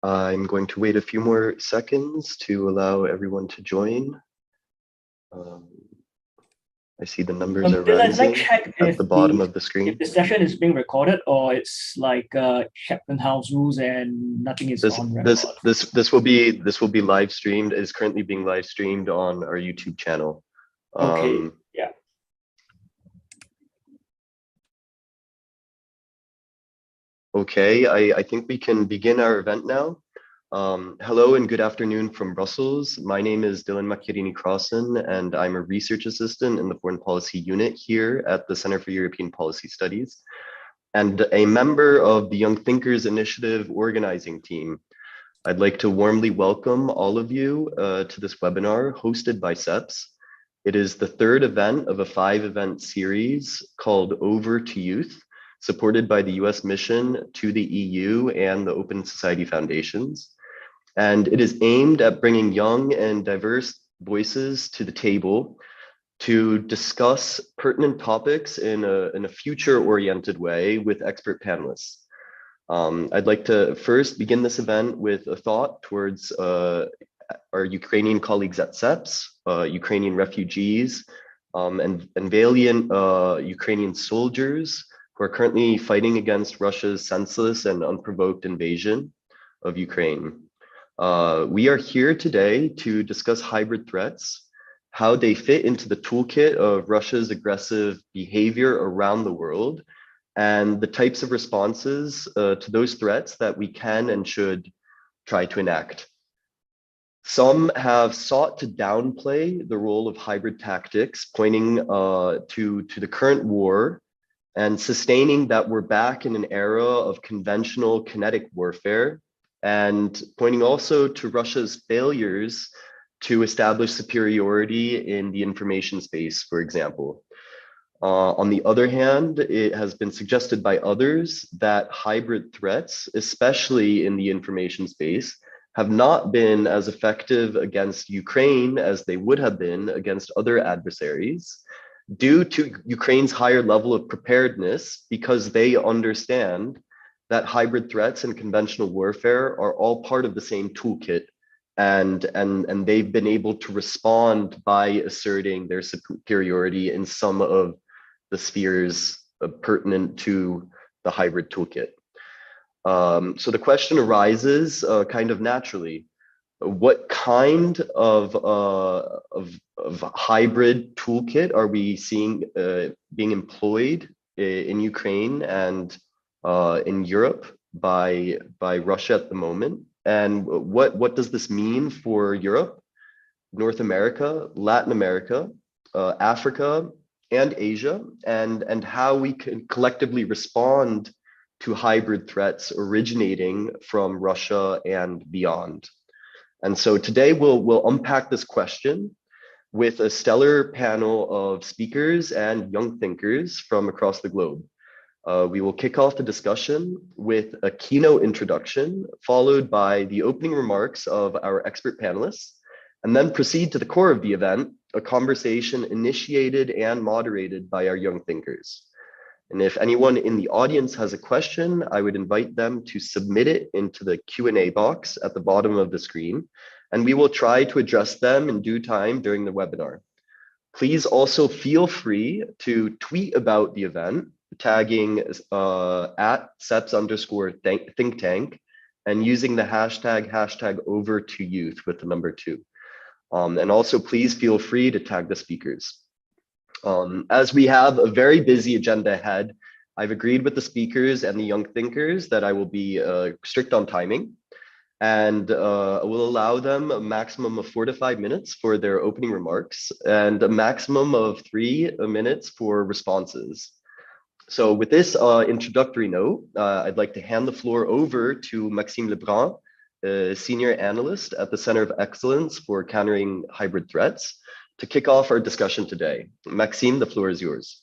I'm going to wait a few more seconds to allow everyone to join. I see the numbers are rising at the bottom of the screen. If the session is being recorded, or it's like Chapman House rules and nothing is on record. This will be live streamed. It is currently being live streamed on our YouTube channel. Okay. Yeah. Okay, I think we can begin our event now. Hello and good afternoon from Brussels. My name is Dylan Macchiarini-Crossan, and I'm a research assistant in the Foreign Policy Unit here at the Center for European Policy Studies, and a member of the Young Thinkers Initiative organizing team. I'd like to warmly welcome all of you to this webinar hosted by CEPS. It is the third event of a 5-event series called Over to Youth, supported by the US mission to the EU and the Open Society Foundations. And it is aimed at bringing young and diverse voices to the table to discuss pertinent topics in a future-oriented way with expert panelists. I'd like to first begin this event with a thought towards our Ukrainian colleagues at CEPS, Ukrainian refugees, and valiant Ukrainian soldiers who are currently fighting against Russia's senseless and unprovoked invasion of Ukraine. We are here today to discuss hybrid threats, how they fit into the toolkit of Russia's aggressive behavior around the world, and the types of responses to those threats that we can and should try to enact. Some have sought to downplay the role of hybrid tactics, pointing to the current war and sustaining that we're back in an era of conventional kinetic warfare, and pointing also to Russia's failures to establish superiority in the information space, for example. On the other hand, it has been suggested by others that hybrid threats, especially in the information space, have not been as effective against Ukraine as they would have been against other adversaries, due to Ukraine's higher level of preparedness, because they understand that hybrid threats and conventional warfare are all part of the same toolkit, and they've been able to respond by asserting their superiority in some of the spheres pertinent to the hybrid toolkit. So the question arises kind of naturally: what kind of hybrid toolkit are we seeing being employed in Ukraine and in Europe by Russia at the moment? And what does this mean for Europe, North America, Latin America, Africa, and Asia, and how we can collectively respond to hybrid threats originating from Russia and beyond? And so today we'll unpack this question with a stellar panel of speakers and young thinkers from across the globe. We will kick off the discussion with a keynote introduction, followed by the opening remarks of our expert panelists, and then proceed to the core of the event, a conversation initiated and moderated by our young thinkers. And if anyone in the audience has a question, I would invite them to submit it into the Q&A box at the bottom of the screen, and we will try to address them in due time during the webinar. Please also feel free to tweet about the event, tagging at CEPS_think tank and using the hashtag #overtoyouth with the number 2. And also please feel free to tag the speakers. As we have a very busy agenda ahead, I've agreed with the speakers and the young thinkers that I will be strict on timing, and will allow them a maximum of 4 to 5 minutes for their opening remarks and a maximum of 3 minutes for responses. So with this introductory note, I'd like to hand the floor over to Maxime Lebrun, a senior analyst at the Center of Excellence for Countering Hybrid Threats, to kick off our discussion today. Maxime, the floor is yours.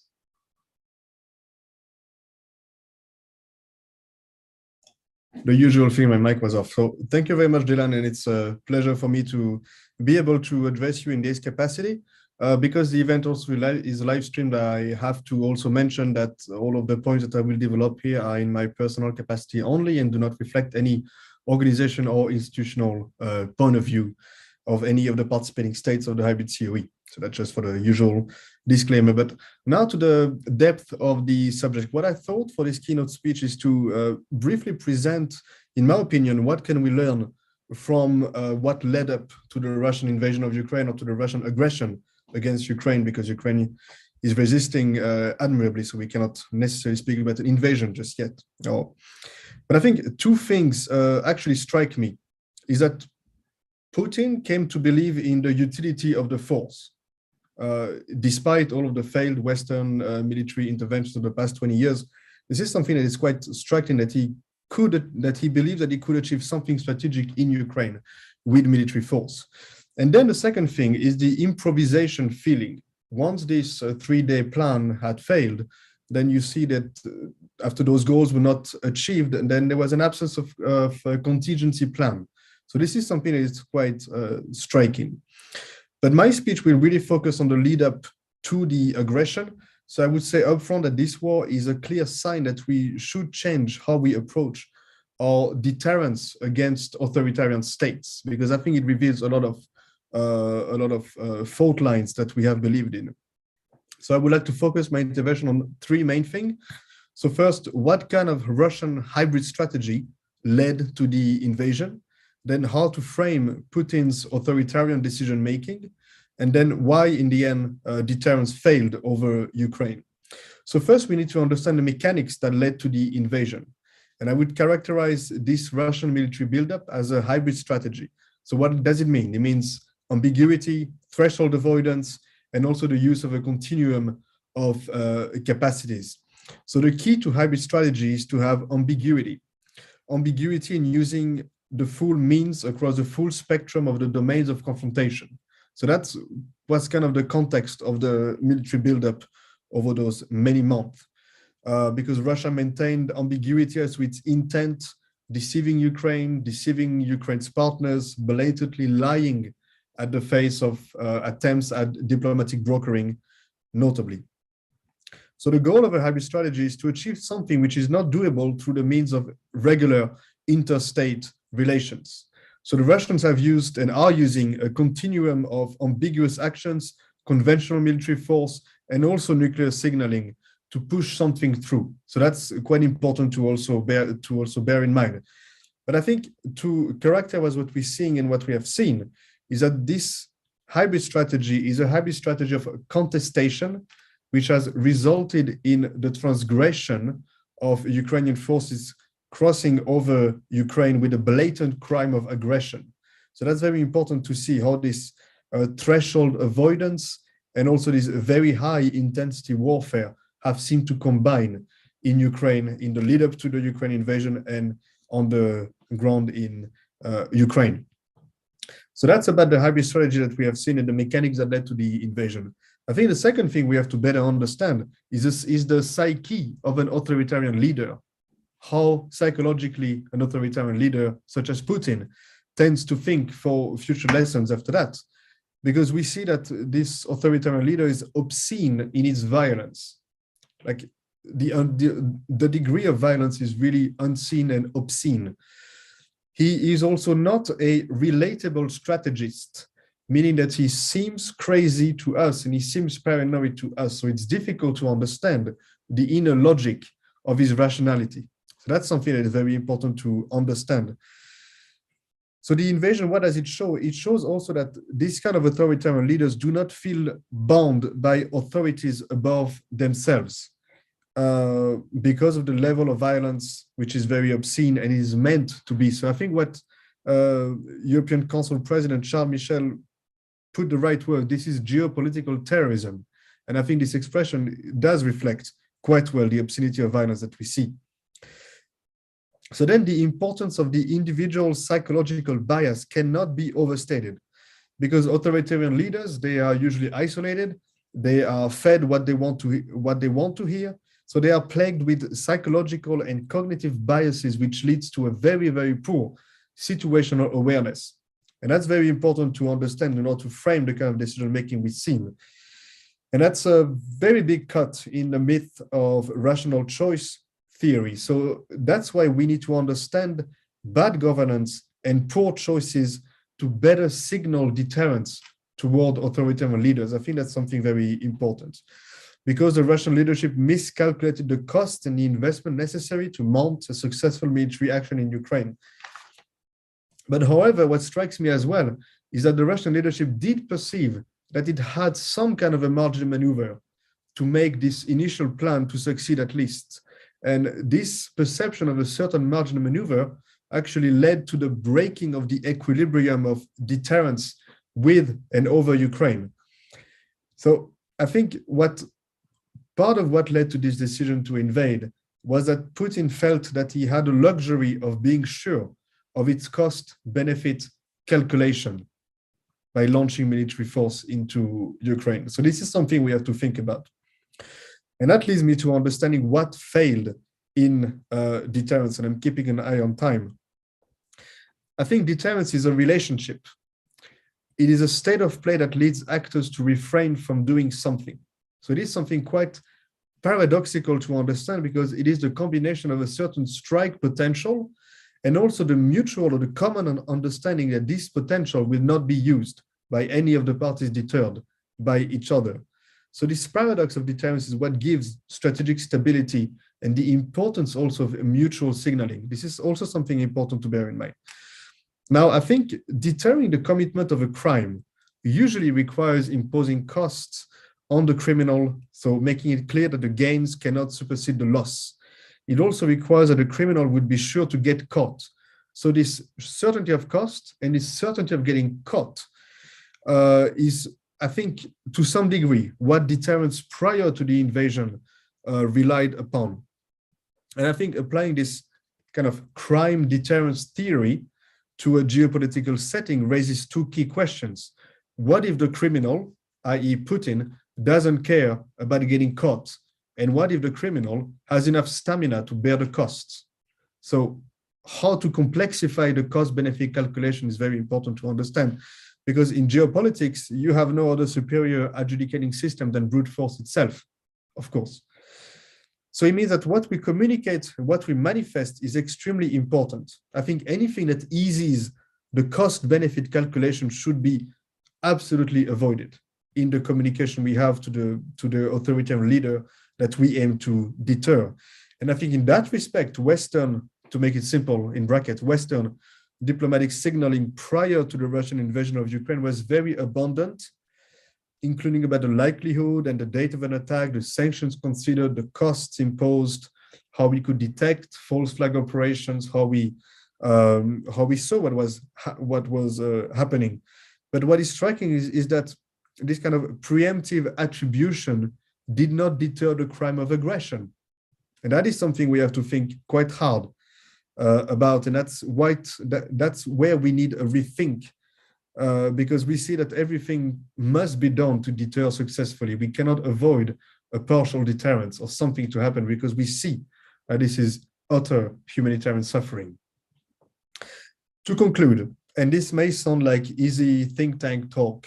The usual thing, my mic was off. So thank you very much, Dylan, and it's a pleasure for me to be able to address you in this capacity. Because the event also is live streamed, I have to also mention that all of the points that I will develop here are in my personal capacity only and do not reflect any organization or institutional point of view of any of the participating states of the hybrid COE. So that's just for the usual disclaimer. But now to the depth of the subject. What I thought for this keynote speech is to briefly present, in my opinion, what can we learn from what led up to the Russian invasion of Ukraine, or to the Russian aggression against Ukraine, because Ukraine is resisting admirably, so we cannot necessarily speak about an invasion just yet. No. But I think two things actually strike me, is that Putin came to believe in the utility of the force. Despite all of the failed Western military interventions of the past 20 years, this is something that is quite striking, that he believed that he could achieve something strategic in Ukraine with military force. And then the second thing is the improvisation feeling. Once this 3-day plan had failed, then you see that after those goals were not achieved, and then there was an absence of a contingency plan. So this is something that is quite striking. But my speech will really focus on the lead up to the aggression. So I would say upfront that this war is a clear sign that we should change how we approach our deterrence against authoritarian states, because I think it reveals a lot of fault lines that we have believed in. So I would like to focus my intervention on three main things. So first, what kind of Russian hybrid strategy led to the invasion? Then how to frame Putin's authoritarian decision-making, and then why, in the end, deterrence failed over Ukraine. So first, we need to understand the mechanics that led to the invasion. And I would characterize this Russian military buildup as a hybrid strategy. So what does it mean? It means ambiguity, threshold avoidance, and also the use of a continuum of capacities. So the key to hybrid strategy is to have ambiguity. Ambiguity in using the full means across the full spectrum of the domains of confrontation. So that's what's kind of the context of the military buildup over those many months, because Russia maintained ambiguity as to its intent, deceiving Ukraine's partners, blatantly lying at the face of attempts at diplomatic brokering, notably. So the goal of a hybrid strategy is to achieve something which is not doable through the means of regular interstate relations. So the Russians have used and are using a continuum of ambiguous actions, conventional military force, and also nuclear signaling to push something through. So that's quite important to also bear in mind. But I think to characterize what we're seeing and what we have seen is that this hybrid strategy is a hybrid strategy of contestation, which has resulted in the transgression of Ukrainian forces crossing over Ukraine with a blatant crime of aggression. So that's very important to see how this threshold avoidance and also this very high intensity warfare have seemed to combine in Ukraine in the lead up to the Ukraine invasion and on the ground in Ukraine. So that's about the hybrid strategy that we have seen and the mechanics that led to the invasion. I think the second thing we have to better understand is the psyche of an authoritarian leader. How psychologically an authoritarian leader such as Putin tends to think for future lessons after that. Because we see that this authoritarian leader is obscene in its violence. Like the degree of violence is really unseen and obscene. He is also not a relatable strategist, meaning that he seems crazy to us and he seems paranoid to us. So it's difficult to understand the inner logic of his rationality. So that's something that is very important to understand. So the invasion, what does it show? It shows also that these kind of authoritarian leaders do not feel bound by authorities above themselves because of the level of violence, which is very obscene and is meant to be. So I think what European Council President Charles Michel put the right word, this is geopolitical terrorism. And I think this expression does reflect quite well the obscenity of violence that we see. So then the importance of the individual psychological bias cannot be overstated, because authoritarian leaders, they are usually isolated, they are fed what they want to hear. So they are plagued with psychological and cognitive biases, which leads to a very, very poor situational awareness. And that's very important to understand in order to frame the kind of decision-making we've seen. And that's a very big cut in the myth of rational choice theory. So that's why we need to understand bad governance, and poor choices to better signal deterrence toward authoritarian leaders. I think that's something very important, because the Russian leadership miscalculated the cost and the investment necessary to mount a successful military action in Ukraine. But however, what strikes me as well is that the Russian leadership did perceive that it had some kind of a margin maneuver to make this initial plan to succeed at least. And this perception of a certain margin maneuver actually led to the breaking of the equilibrium of deterrence with and over Ukraine. So I think part of what led to this decision to invade was that Putin felt that he had the luxury of being sure of its cost-benefit calculation by launching military force into Ukraine. So this is something we have to think about. And that leads me to understanding what failed in deterrence, and I'm keeping an eye on time. I think deterrence is a relationship. It is a state of play that leads actors to refrain from doing something. So it is something quite paradoxical to understand, because it is the combination of a certain strike potential and also the mutual or the common understanding that this potential will not be used by any of the parties deterred by each other. So this paradox of deterrence is what gives strategic stability and the importance also of mutual signaling. This is also something important to bear in mind. Now, I think deterring the commitment of a crime usually requires imposing costs on the criminal, so making it clear that the gains cannot supersede the loss. It also requires that the criminal would be sure to get caught. So this certainty of cost and this certainty of getting caught is, I think, to some degree, what deterrence prior to the invasion relied upon. And I think applying this kind of crime deterrence theory to a geopolitical setting raises two key questions. What if the criminal, i.e. Putin, doesn't care about getting caught? And what if the criminal has enough stamina to bear the costs? So how to complexify the cost-benefit calculation is very important to understand, because in geopolitics, you have no other superior adjudicating system than brute force itself, of course. So it means that what we communicate, what we manifest is extremely important. I think anything that eases the cost-benefit calculation should be absolutely avoided in the communication we have to the authoritarian leader that we aim to deter. And I think in that respect, Western, to make it simple, in brackets, Western diplomatic signaling prior to the Russian invasion of Ukraine was very abundant, including about the likelihood and the date of an attack, the sanctions considered, the costs imposed, how we could detect false flag operations, how we saw what was happening. But what is striking is that this kind of preemptive attribution did not deter the crime of aggression. And that is something we have to think quite hard about. And that's where we need a rethink, because we see that everything must be done to deter successfully. We cannot avoid a partial deterrence or something to happen, because we see this is utter humanitarian suffering. To conclude, and this may sound like easy think tank talk,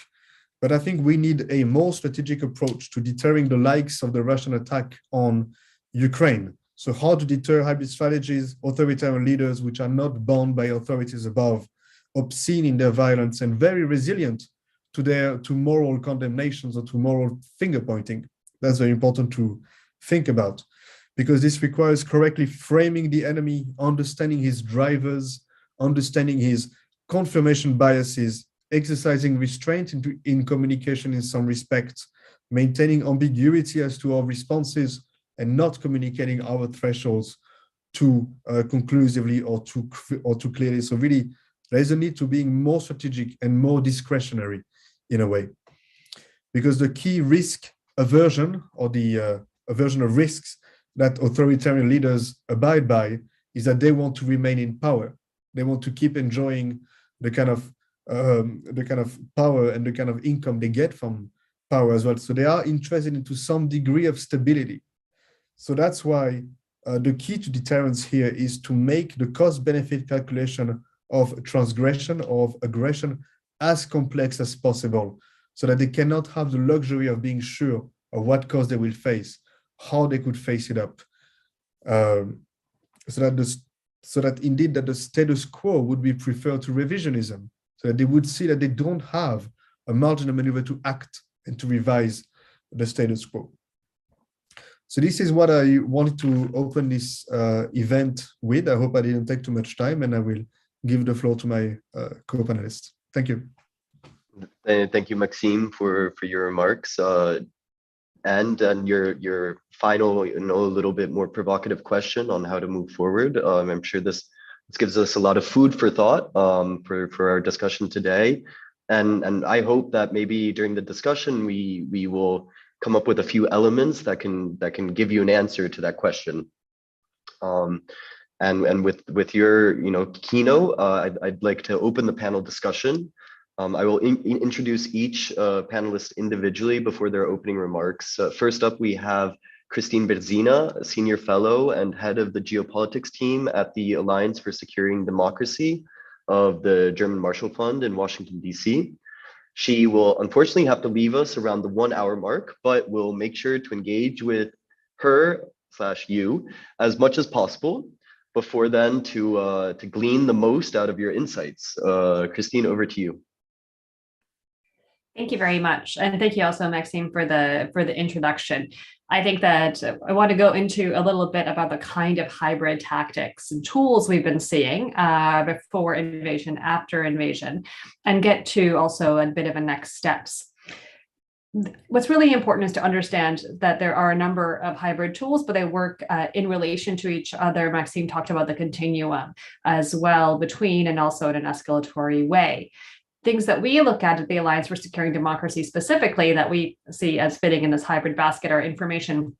but I think we need a more strategic approach to deterring the likes of the Russian attack on Ukraine. So how to deter hybrid strategies, authoritarian leaders which are not bound by authorities above, obscene in their violence, and very resilient to moral condemnations or to moral finger pointing. That's very important to think about, because this requires correctly framing the enemy, understanding his drivers, understanding his confirmation biases, exercising restraint in communication in some respects, maintaining ambiguity as to our responses, and not communicating our thresholds too conclusively or too clearly. So really, there is a need to being more strategic and more discretionary in a way, because the key risk aversion, or the aversion of risks that authoritarian leaders abide by, is that they want to remain in power. They want to keep enjoying the kind of power and the kind of income they get from power as well. So they are interested into some degree of stability. So that's why the key to deterrence here is to make the cost-benefit calculation of transgression, of aggression, as complex as possible, so that they cannot have the luxury of being sure of what cost they will face, how they could face it up, so that so that indeed that the status quo would be preferred to revisionism, so that they would see that they don't have a margin of maneuver to act and to revise the status quo. So this is what I wanted to open this event with. I hope I didn't take too much time, and I will give the floor to my co-panelists. Thank you. Thank you, Maxime, for your remarks and your final, a little bit more provocative question on how to move forward. I'm sure this gives us a lot of food for thought for our discussion today, and I hope that maybe during the discussion we will come up with a few elements that can give you an answer to that question. And with your keynote, I'd like to open the panel discussion. I will introduce each panelist individually before their opening remarks. First up, we have Christine Berzina, a senior fellow and head of the geopolitics team at the Alliance for Securing Democracy of the German Marshall Fund in Washington, D.C. She will unfortunately have to leave us around the 1 hour mark, but we'll make sure to engage with her/you as much as possible before then to glean the most out of your insights. Christine, over to you. Thank you very much. And thank you also, Maxime, for the introduction. I think that I want to go into a little bit about the kind of hybrid tactics and tools we've been seeing before invasion, after invasion, and get to also a bit of a next steps. What's really important is to understand that there are a number of hybrid tools, but they work in relation to each other. Maxime talked about the continuum as well between and also in an escalatory way. Things that we look at the Alliance for Securing Democracy specifically that we see as fitting in this hybrid basket are information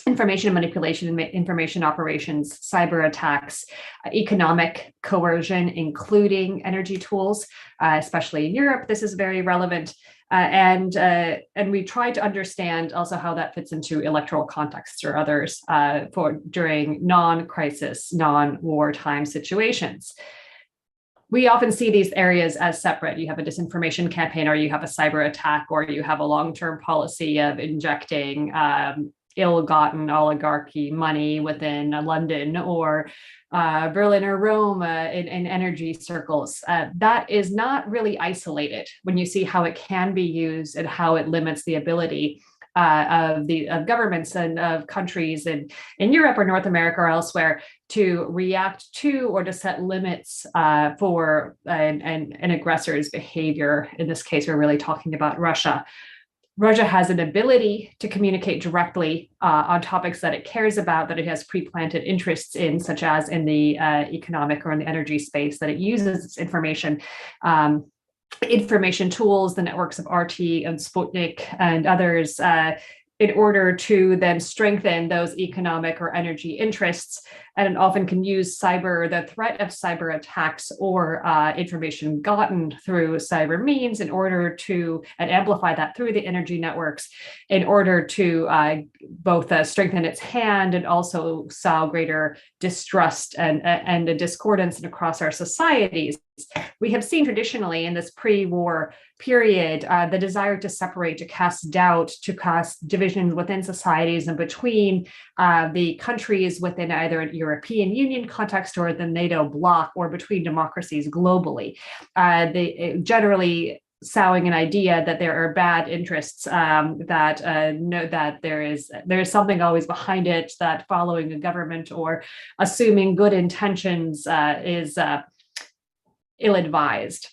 manipulation, information operations, cyber attacks, economic coercion, including energy tools, especially in Europe. This is very relevant. And we try to understand also how that fits into electoral contexts or others during non-crisis, non-wartime situations. We often see these areas as separate. You have a disinformation campaign, or you have a cyber attack, or you have a long-term policy of injecting ill-gotten oligarchy money within London or Berlin or Rome in energy circles. That is not really isolated when you see how it can be used and how it limits the ability of governments and of countries in Europe or North America or elsewhere to react to or to set limits for an aggressor's behavior. In this case, we're really talking about Russia. Russia has an ability to communicate directly on topics that it cares about, that it has pre-planted interests in, such as in the economic or in the energy space, that it uses its information tools, the networks of RT and Sputnik and others, in order to then strengthen those economic or energy interests, and often can use the threat of cyber attacks or information gotten through cyber means in order to, and amplify that through the energy networks in order to both strengthen its hand and also sow greater distrust and a discordance across our societies. We have seen traditionally in this pre-war period the desire to separate, to cast doubt, to cast divisions within societies and between the countries within either an European Union context or the NATO bloc, or between democracies globally. They generally sowing an idea that there are bad interests, that there is something always behind it, that following a government or assuming good intentions is ill-advised.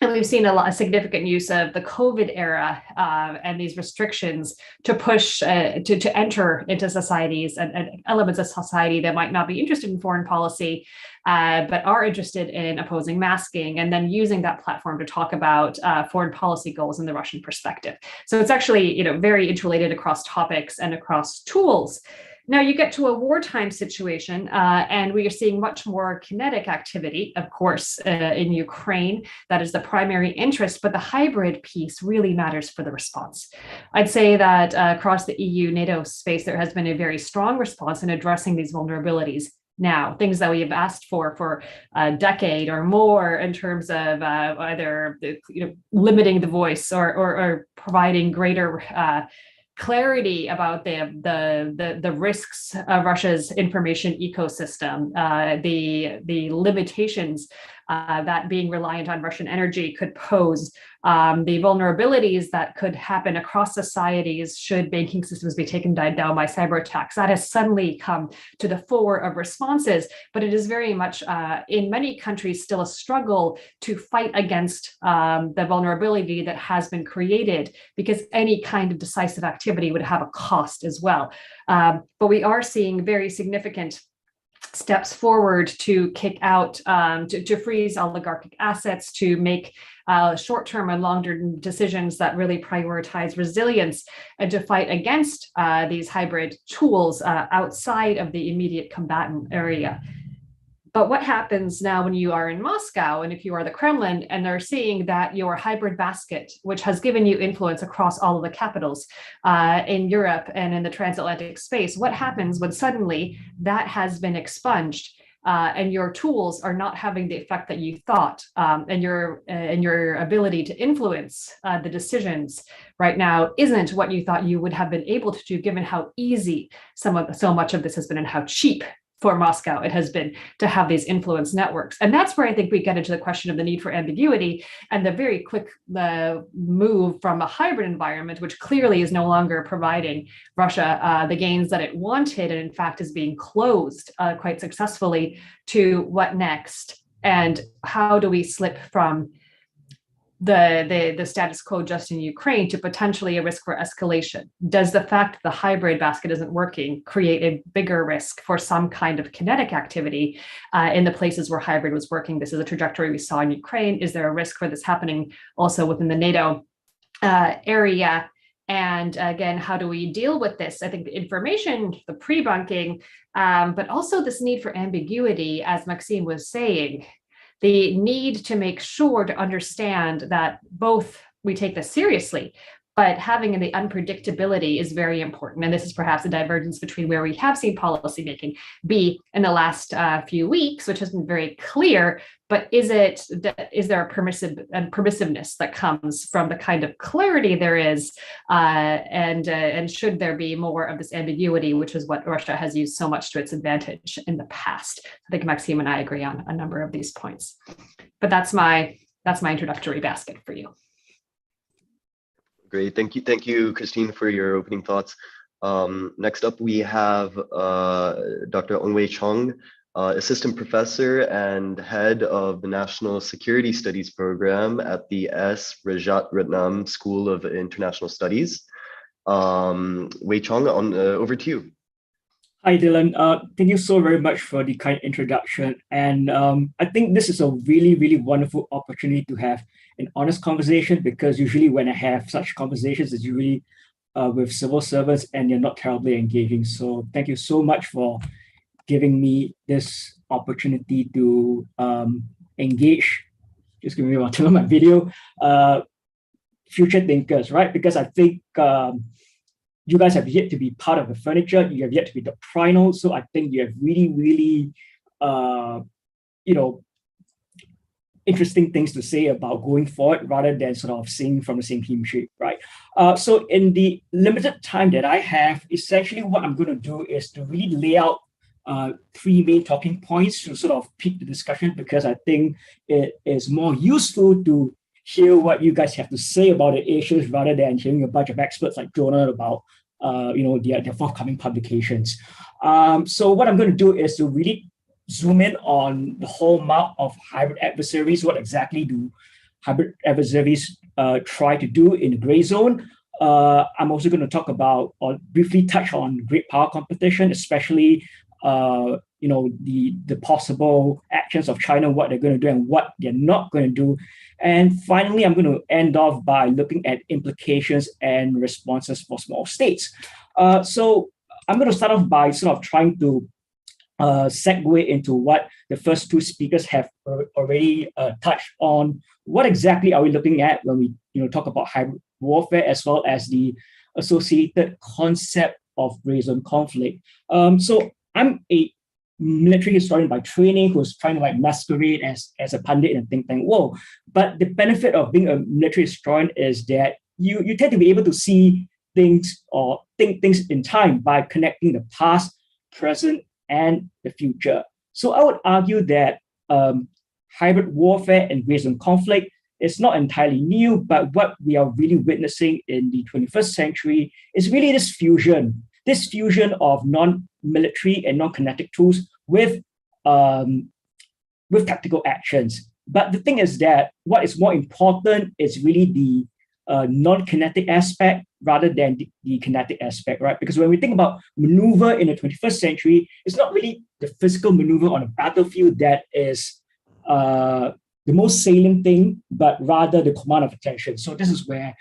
And we've seen a significant use of the COVID era and these restrictions to push to enter into societies and elements of society that might not be interested in foreign policy, but are interested in opposing masking, and then using that platform to talk about foreign policy goals in the Russian perspective. So it's actually very interrelated across topics and across tools. Now you get to a wartime situation, and we are seeing much more kinetic activity, of course, in Ukraine. That is the primary interest, but the hybrid piece really matters for the response. I'd say that across the EU, NATO space, there has been a very strong response in addressing these vulnerabilities. Now, things that we have asked for a decade or more in terms of either limiting the voice or providing greater clarity about the risks of Russia's information ecosystem, the limitations that being reliant on Russian energy could pose, the vulnerabilities that could happen across societies should banking systems be taken down by cyber attacks. That has suddenly come to the fore of responses, but it is very much in many countries still a struggle to fight against the vulnerability that has been created, because any kind of decisive activity would have a cost as well. But we are seeing very significant steps forward to kick out, to freeze oligarchic assets, to make short-term and long-term decisions that really prioritize resilience, and to fight against these hybrid tools outside of the immediate combatant area. But what happens now when you are in Moscow, and if you are the Kremlin, and they're seeing that your hybrid basket, which has given you influence across all of the capitals in Europe and in the transatlantic space, what happens when suddenly that has been expunged and your tools are not having the effect that you thought, and your ability to influence the decisions right now isn't what you thought you would have been able to do, given how easy so much of this has been and how cheap for Moscow it has been to have these influence networks. And that's where I think we get into the question of the need for ambiguity and the very quick move from a hybrid environment, which clearly is no longer providing Russia the gains that it wanted, and in fact is being closed quite successfully, to what next? And how do we slip from the status quo just in Ukraine to potentially a risk for escalation? Does the fact that the hybrid basket isn't working create a bigger risk for some kind of kinetic activity in the places where hybrid was working? This is a trajectory we saw in Ukraine. Is there a risk for this happening also within the NATO area? And again, how do we deal with this? I think the information, the pre-bunking, but also this need for ambiguity, as Maxime was saying, the need to make sure to understand that both we take this seriously, but having the unpredictability is very important. And this is perhaps a divergence between where we have seen policymaking be in the last few weeks, which has been very clear. But is there a permissiveness that comes from the kind of clarity there is, and should there be more of this ambiguity, which is what Russia has used so much to its advantage in the past? I think Maxime and I agree on a number of these points. But that's my introductory basket for you. Great, thank you, Christine, for your opening thoughts. Next up, we have Dr. Ongwei Chong, Assistant Professor and Head of the National Security Studies Program at the S. Rajaratnam School of International Studies. Wei Chong, over to you. Hi, Dylan. Thank you so very much for the kind introduction. And I think this is a really, really wonderful opportunity to have an honest conversation, because usually when I have such conversations, it's usually with civil servants and you're not terribly engaging. So thank you so much for giving me this opportunity to engage. Just give me one turn on my video. Future thinkers, right? Because I think you guys have yet to be part of the furniture. You have yet to be doctrinal. So I think you have really, really, interesting things to say about going forward, rather than sort of singing from the same hymn sheet, right? So in the limited time that I have, essentially what I'm going to do is to really lay out three main talking points to sort of pique the discussion, because I think it is more useful to hear what you guys have to say about the issues, rather than hearing a bunch of experts like Jonah about their forthcoming publications. So what I'm going to do is to really zoom in on the hallmark of hybrid adversaries. What exactly do hybrid adversaries try to do in the gray zone? I'm also going to talk about, or briefly touch on, great power competition, especially the possible actions of China, what they're going to do and what they're not going to do. And finally, I'm going to end off by looking at implications and responses for small states. So I'm going to start off by sort of trying to segue into what the first two speakers have already touched on. What exactly are we looking at when we talk about hybrid warfare, as well as the associated concept of gray zone conflict? So I'm a military historian by training who's trying to masquerade as a pundit in a think tank world. But the benefit of being a military historian is that you tend to be able to see things or think things in time by connecting the past, present, and the future. So I would argue that hybrid warfare and resurgent conflict is not entirely new, but what we are really witnessing in the 21st century is really this fusion of non-military and non-kinetic tools with tactical actions. But the thing is that what is more important is really the non-kinetic aspect rather than the kinetic aspect, right? Because when we think about maneuver in the 21st century, it's not really the physical maneuver on a battlefield that is the most salient thing, but rather the command of attention. So this is where,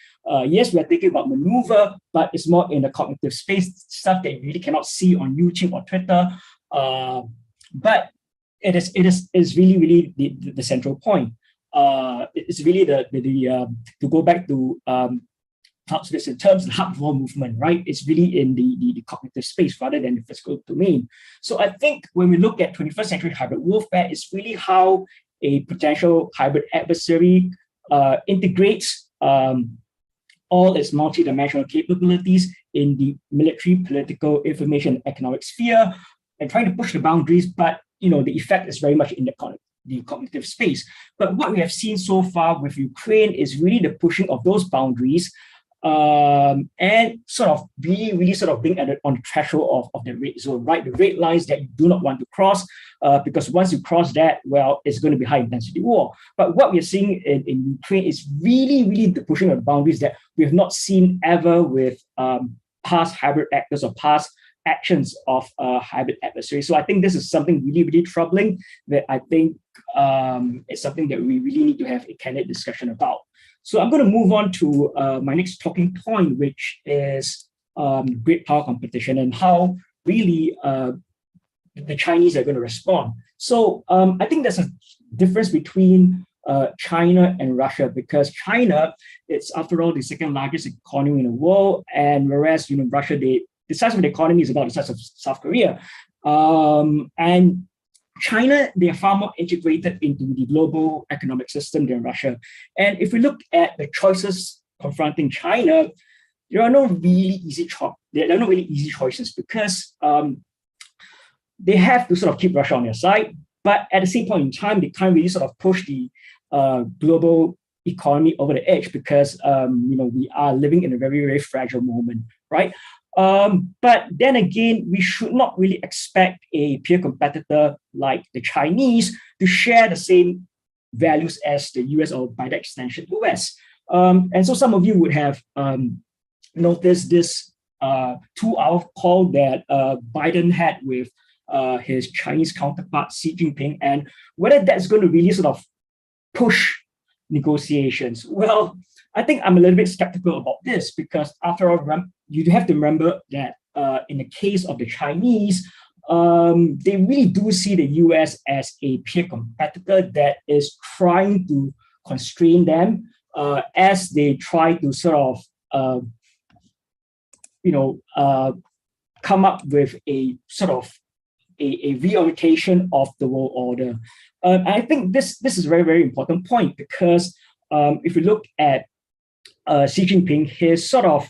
yes, we are thinking about maneuver, but it's more in the cognitive space, stuff that you really cannot see on YouTube or Twitter. But it is really the central point. It's really to go back to this in terms of the hard war movement, right? It's really in the cognitive space rather than the physical domain. So I think when we look at 21st century hybrid warfare, it's really how a potential hybrid adversary integrates all its multidimensional capabilities in the military, political, information, economic sphere, and trying to push the boundaries. But the effect is very much in the cognitive space. But what we have seen so far with Ukraine is really the pushing of those boundaries and sort of really sort of being on the threshold of the red zone, right? The red lines that you do not want to cross, because once you cross that, well, it's going to be high intensity war. But what we're seeing in Ukraine is really the pushing of the boundaries that we have not seen ever with past hybrid actors or past actions of hybrid adversaries. So I think this is something really troubling that I think it's something that we really need to have a candid discussion about. So I'm going to move on to my next talking point, which is great power competition and how really the Chinese are going to respond. So I think there's a difference between China and Russia, because China, it's after all the second largest economy in the world, and whereas Russia, the size of the economy is about the size of South Korea, and China, they are far more integrated into the global economic system than Russia. And if we look at the choices confronting China, there are no really easy choices, because they have to sort of keep Russia on their side, but at the same point in time, they can't really sort of push the global economy over the edge, because we are living in a very fragile moment, right? But then again, we should not really expect a peer competitor like the Chinese to share the same values as the US, or by that extension, US. And so some of you would have noticed this 2-hour call that Biden had with his Chinese counterpart, Xi Jinping, and whether that's going to really sort of push negotiations. Well, I think I'm a little bit skeptical about this, because after all, you have to remember that in the case of the Chinese, they really do see the US as a peer competitor that is trying to constrain them as they try to sort of, come up with a sort of a reorientation of the world order. I think this is a very important point, because if you look at Xi Jinping, his sort of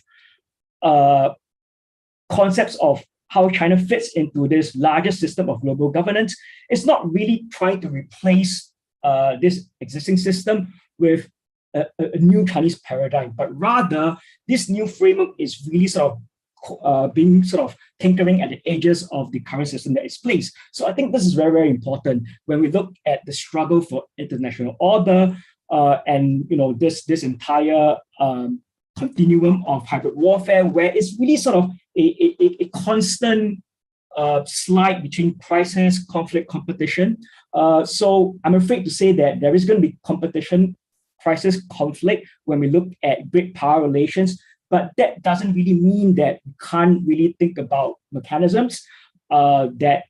concepts of how China fits into this larger system of global governance, it's not really trying to replace this existing system with a new Chinese paradigm, but rather this new framework is really sort of being sort of tinkering at the edges of the current system that is placed. So I think this is very important when we look at the struggle for international order and this entire continuum of hybrid warfare, where it's really sort of a constant slide between crisis, conflict, competition. So I'm afraid to say that there is going to be competition, crisis, conflict when we look at great power relations. But that doesn't really mean that we can't really think about mechanisms that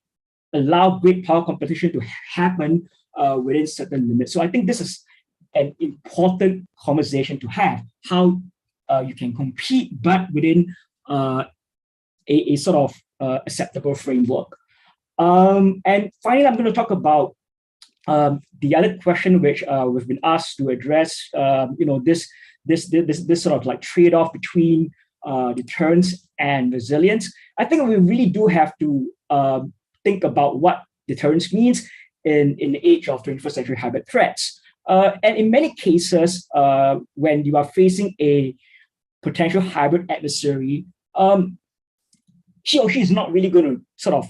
allow great power competition to happen within certain limits. So I think this is an important conversation to have, how you can compete, but within a sort of acceptable framework. And finally, I'm going to talk about the other question which we've been asked to address, this sort of like trade-off between deterrence and resilience, I think we really do have to think about what deterrence means in the age of 21st century hybrid threats. And in many cases, when you are facing a potential hybrid adversary, he or she is not really going to sort of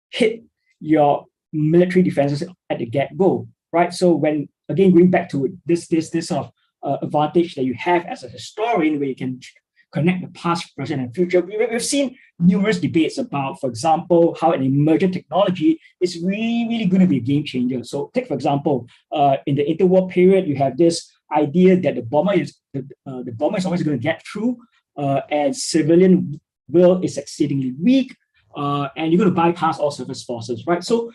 hit your military defenses at the get-go, right? So when, again, going back to this sort of advantage that you have as a historian, where you can connect the past, present, and future. We've seen numerous debates about, for example, how an emergent technology is really going to be a game changer. So take, for example, in the interwar period, you have this idea that the bomber is always going to get through, and civilian will is exceedingly weak, and you're going to bypass all surface forces, right? So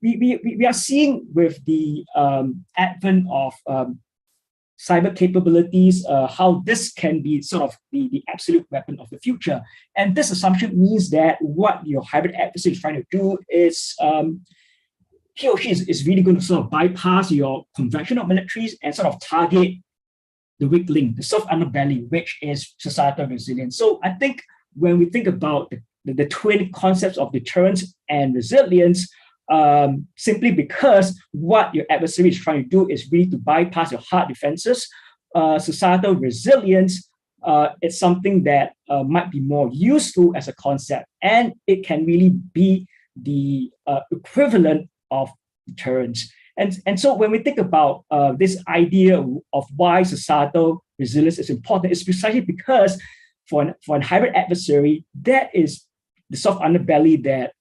we are seeing with the advent of cyber capabilities, how this can be sort of the absolute weapon of the future. And this assumption means that what your hybrid adversary is trying to do is he or she is really going to sort of bypass your conventional militaries and sort of target the weak link, the soft underbelly, which is societal resilience. So I think when we think about the twin concepts of deterrence and resilience, simply because what your adversary is trying to do is really to bypass your hard defenses, societal resilience, it's something that might be more useful as a concept, and it can really be the equivalent of deterrence. And so when we think about this idea of why societal resilience is important, it's precisely because for an hybrid adversary, that is the soft underbelly that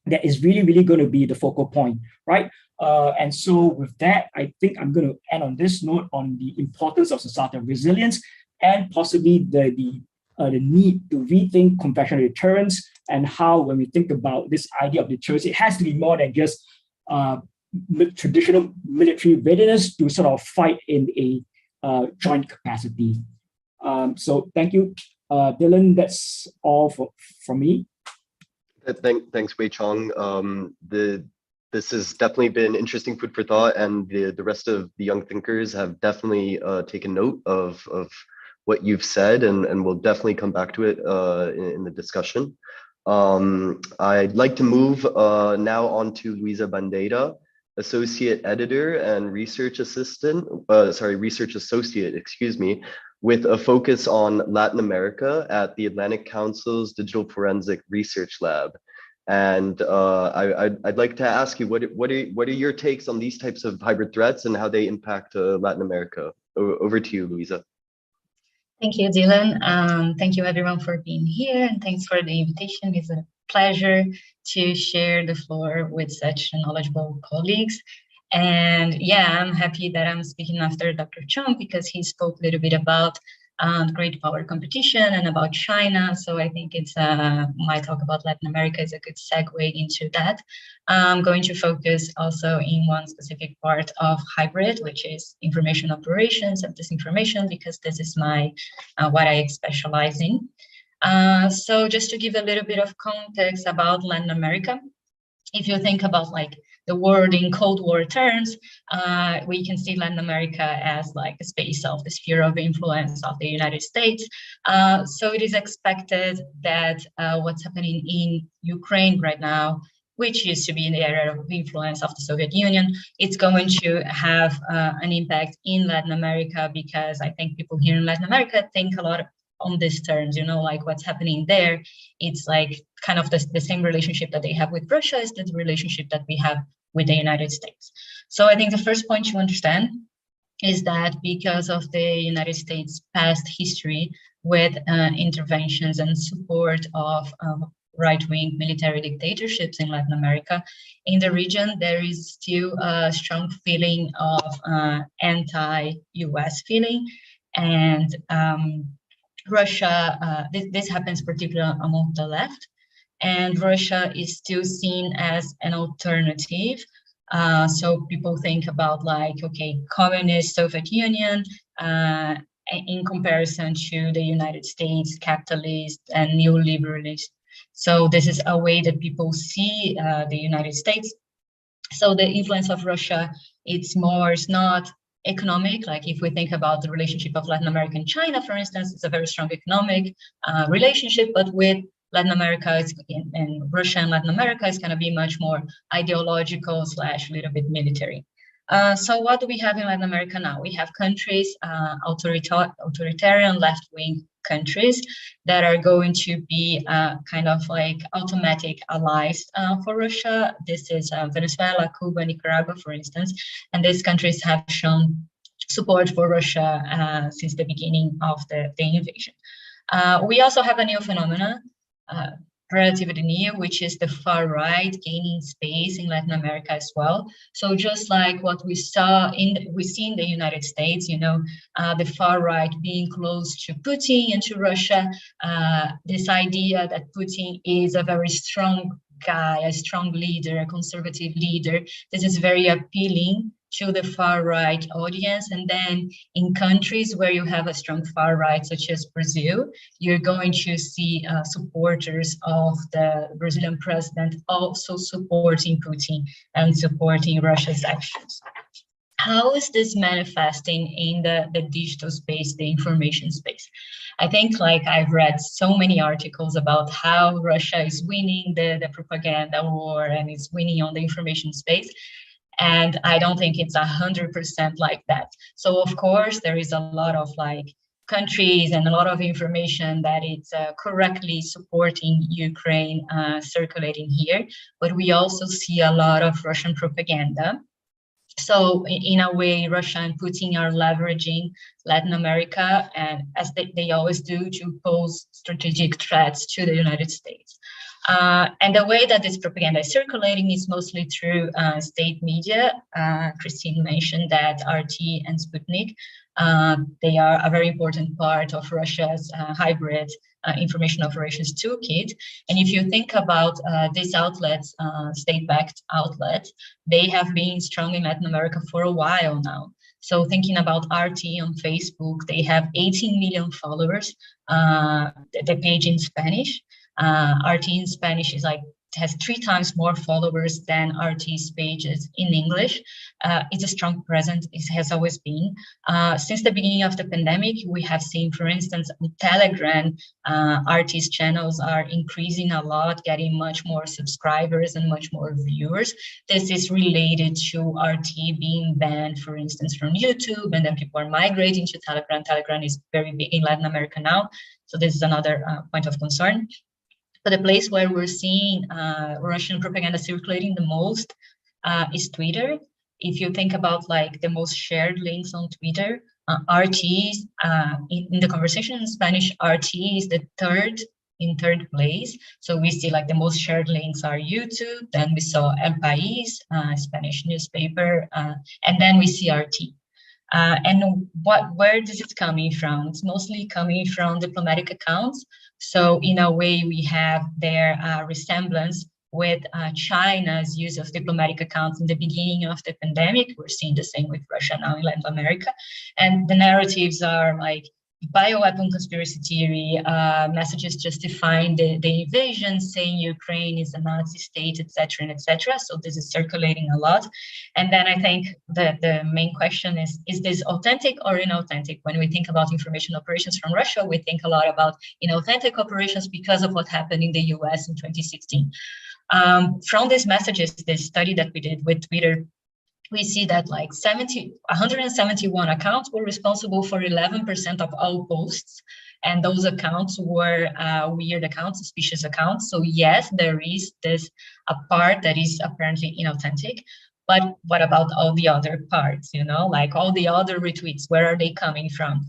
that is really going to be the focal point, right? And so with that, I think I'm going to end on this note on the importance of societal resilience and possibly the need to rethink conventional deterrence, and how when we think about this idea of deterrence, it has to be more than just traditional military readiness to sort of fight in a joint capacity. So thank you, Dylan. That's all from me. Thanks, Wei Chong. This has definitely been interesting food for thought, and the rest of the young thinkers have definitely taken note of what you've said, and we'll definitely come back to it in the discussion. I'd like to move now on to Luisa Bandeira, Associate Editor and Research Associate, excuse me, with a focus on Latin America at the Atlantic Council's Digital Forensic Research Lab. And I'd like to ask you, what are your takes on these types of hybrid threats and how they impact Latin America? Over to you, Luisa. Thank you, Dylan. Thank you everyone for being here, and thanks for the invitation. It's a pleasure to share the floor with such knowledgeable colleagues. And yeah, I'm happy that I'm speaking after Dr. Chong, because he spoke a little bit about great power competition and about China. So I think it's my talk about Latin America is a good segue into that. I'm going to focus also in one specific part of hybrid, which is information operations and disinformation, because this is my what I specialize in. So just to give a little bit of context about Latin America, if you think about like the world in Cold War terms, we can see Latin America as like a space of the sphere of influence of the United States. So it is expected that what's happening in Ukraine right now, which used to be in the area of influence of the Soviet Union, it's going to have an impact in Latin America, because I think people here in Latin America think a lot on these terms, you know, like what's happening there. It's like kind of the same relationship that they have with Russia is the relationship that we have with the United States. So I think the first point to understand is that because of the United States' past history with interventions and support of right-wing military dictatorships in Latin America, in the region, there is still a strong feeling of anti-US feeling. And Russia, this happens particularly among the left, and Russia is still seen as an alternative. So people think about like, okay, communist Soviet Union in comparison to the United States, capitalist and neoliberalist. So this is a way that people see the United States. So the influence of Russia, it's not economic, like if we think about the relationship of Latin America and China, for instance, it's a very strong economic relationship, but with Latin America and Russia and Latin America is going to be much more ideological / a little bit military. So what do we have in Latin America now? We have countries, authoritarian left-wing countries that are going to be kind of like automatic allies for Russia. This is Venezuela, Cuba, Nicaragua, for instance, and these countries have shown support for Russia since the beginning of the invasion. We also have a new phenomenon, relatively new, which is the far right gaining space in Latin America as well. So just like what we see in the United States, you know, the far right being close to Putin and to Russia, this idea that Putin is a very strong guy, a strong leader, a conservative leader, this is very appealing to the far right audience. And then in countries where you have a strong far right, such as Brazil, you're going to see supporters of the Brazilian president also supporting Putin and supporting Russia's actions. How is this manifesting in the digital space, the information space? I think like I've read so many articles about how Russia is winning the propaganda war and is winning on the information space. And I don't think it's 100% like that. So of course, there is a lot of like countries and a lot of information that it's correctly supporting Ukraine circulating here. But we also see a lot of Russian propaganda. So in a way, Russia and Putin are leveraging Latin America, and as they always do, to pose strategic threats to the United States. And the way that this propaganda is circulating is mostly through state media. Christine mentioned that RT and Sputnik, they are a very important part of Russia's hybrid information operations toolkit. And if you think about these outlets, state-backed outlets, they have been strong in Latin America for a while now. So thinking about RT on Facebook, they have 18 million followers, the page in Spanish. RT in Spanish is has 3 times more followers than RT's pages in English. It's a strong presence, it has always been. Since the beginning of the pandemic, we have seen, for instance, on Telegram, RT's channels are increasing a lot, getting much more subscribers and much more viewers. This is related to RT being banned, for instance, from YouTube, and then people are migrating to Telegram. Telegram is very big in Latin America now, so this is another point of concern. But the place where we're seeing Russian propaganda circulating the most is Twitter. If you think about like the most shared links on Twitter, RT in the conversation in Spanish, RT is the in third place. So we see like the most shared links are YouTube, then we saw El País, Spanish newspaper, and then we see RT. And where this is coming from? It's mostly coming from diplomatic accounts. So in a way, we have their resemblance with China's use of diplomatic accounts in the beginning of the pandemic. We're seeing the same with Russia now in Latin America. And the narratives are like bioweapon conspiracy theory, messages justifying the invasion, saying Ukraine is a Nazi state, etc., etc. So this is circulating a lot. And then I think that the main question is this authentic or inauthentic? When we think about information operations from Russia, we think a lot about inauthentic operations because of what happened in the US in 2016. From these messages, this study that we did with Twitter, we see that like 171 accounts were responsible for 11% of all posts. And those accounts were weird accounts, suspicious accounts. So yes, there is a part that is apparently inauthentic. But what about all the other parts, like all the other retweets, where are they coming from?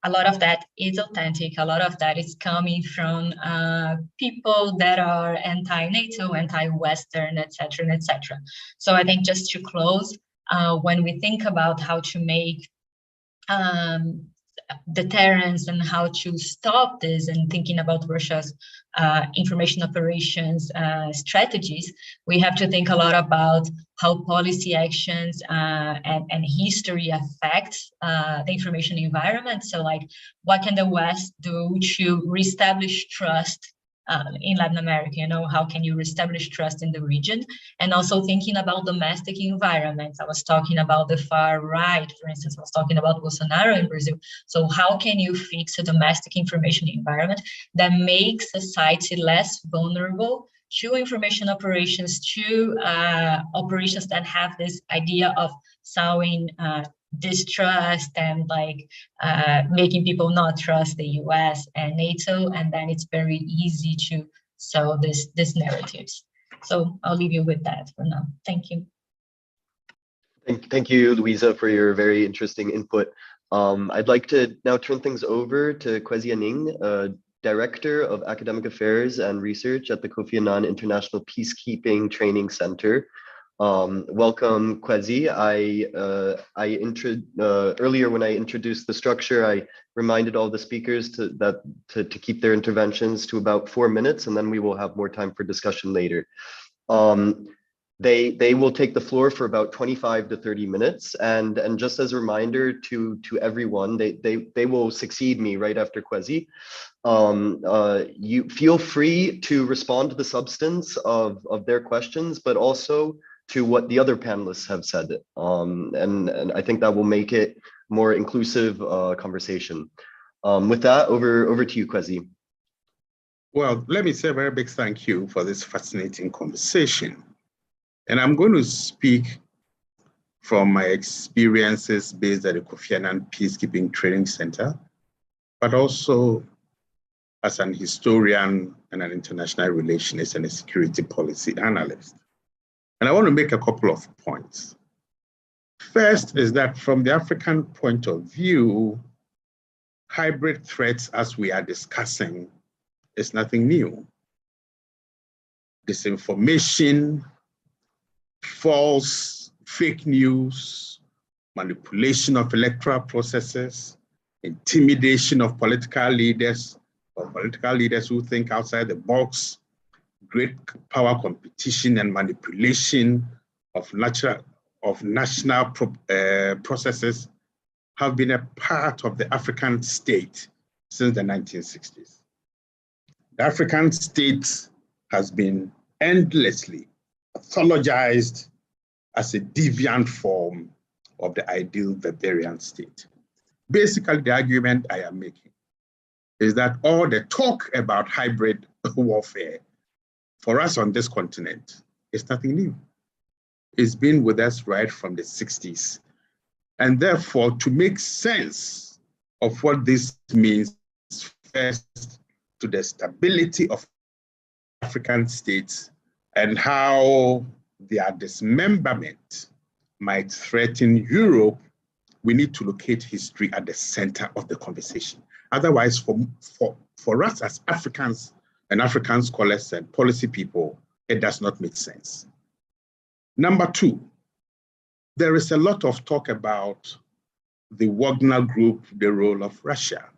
A lot of that is authentic. A lot of that is coming from people that are anti-NATO, anti-Western, etc., etc. So I think just to close, when we think about how to make deterrence and how to stop this, and thinking about Russia's information operations strategies, we have to think a lot about how policy actions and history affects the information environment. So like, what can the West do to reestablish trust in Latin America, how can you reestablish trust in the region? And also thinking about domestic environments. I was talking about the far right, for instance, I was talking about Bolsonaro in Brazil. So how can you fix a domestic information environment that makes society less vulnerable to information operations, to operations that have this idea of sowing distrust and making people not trust the US and NATO, and then it's very easy to sow these narratives. So I'll leave you with that for now. Thank you. Thank you, Louisa, for your very interesting input. I'd like to now turn things over to Kwesi Aning, Director of Academic Affairs and Research at the Kofi Annan International Peacekeeping Training Center. Welcome, Kwesi. Earlier when I introduced the structure, I reminded all the speakers to keep their interventions to about 4 minutes, and then we will have more time for discussion later. They will take the floor for about 25 to 30 minutes, and just as a reminder to everyone, they will succeed me right after Kwesi. You feel free to respond to the substance of their questions, but also to what the other panelists have said. And I think that will make it more inclusive conversation. With that, over to you, Kwesi. Well, let me say a very big thank you for this fascinating conversation. And I'm going to speak from my experiences based at the Kofi Annan Peacekeeping Training Center, but also as an historian and an international relationist and a security policy analyst. And I want to make a couple of points. First is that from the African point of view, hybrid threats, as we are discussing, is nothing new. Disinformation, false, fake news, manipulation of electoral processes, intimidation of political leaders, or political leaders who think outside the box, great power competition and manipulation of national processes have been a part of the African state since the 1960s. The African state has been endlessly pathologized as a deviant form of the ideal Weberian state. Basically, the argument I am making is that all the talk about hybrid warfare for us on this continent is nothing new. It's been with us right from the 60s. And therefore, to make sense of what this means, first, to the stability of African states and how their dismemberment might threaten Europe, we need to locate history at the center of the conversation. Otherwise, for us as Africans and African scholars and policy people, it does not make sense. Number two, there is a lot of talk about the Wagner Group, the role of Russia.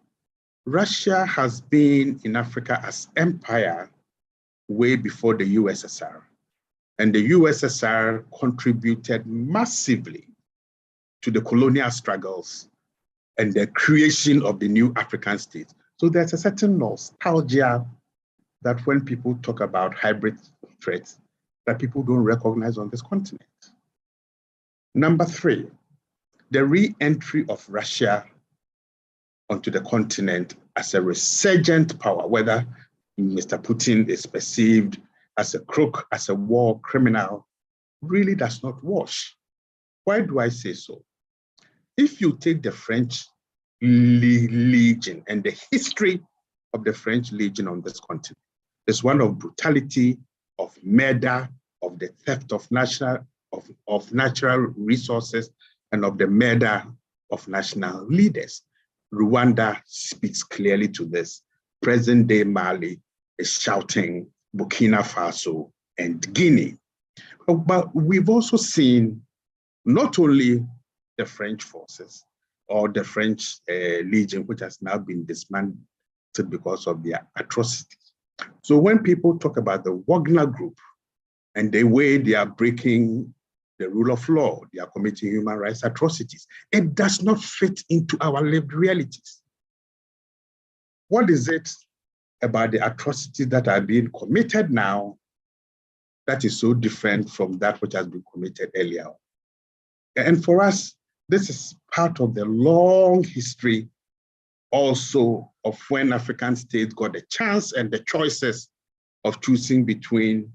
Russia has been in Africa as empire way before the USSR. And the USSR contributed massively to the colonial struggles and the creation of the new African states. So there's a certain nostalgia that when people talk about hybrid threats, that people don't recognize on this continent. Number three, the re-entry of Russia onto the continent as a resurgent power, whether Mr. Putin is perceived as a crook, as a war criminal, really does not wash. Why do I say so? If you take the French Legion and the history of the French Legion on this continent, it's one of brutality, of murder, of the theft of natural resources, and of the murder of national leaders. Rwanda speaks clearly to this. Present-day Mali is shouting Burkina Faso and Guinea. But we've also seen not only the French forces or the French Legion, which has now been dismantled because of their atrocities. So when people talk about the Wagner Group and the way they are breaking the rule of law, they are committing human rights atrocities, it does not fit into our lived realities. What is it about the atrocities that are being committed now that is so different from that which has been committed earlier. And for us, this is part of the long history also of when African states got the chance and the choices of choosing between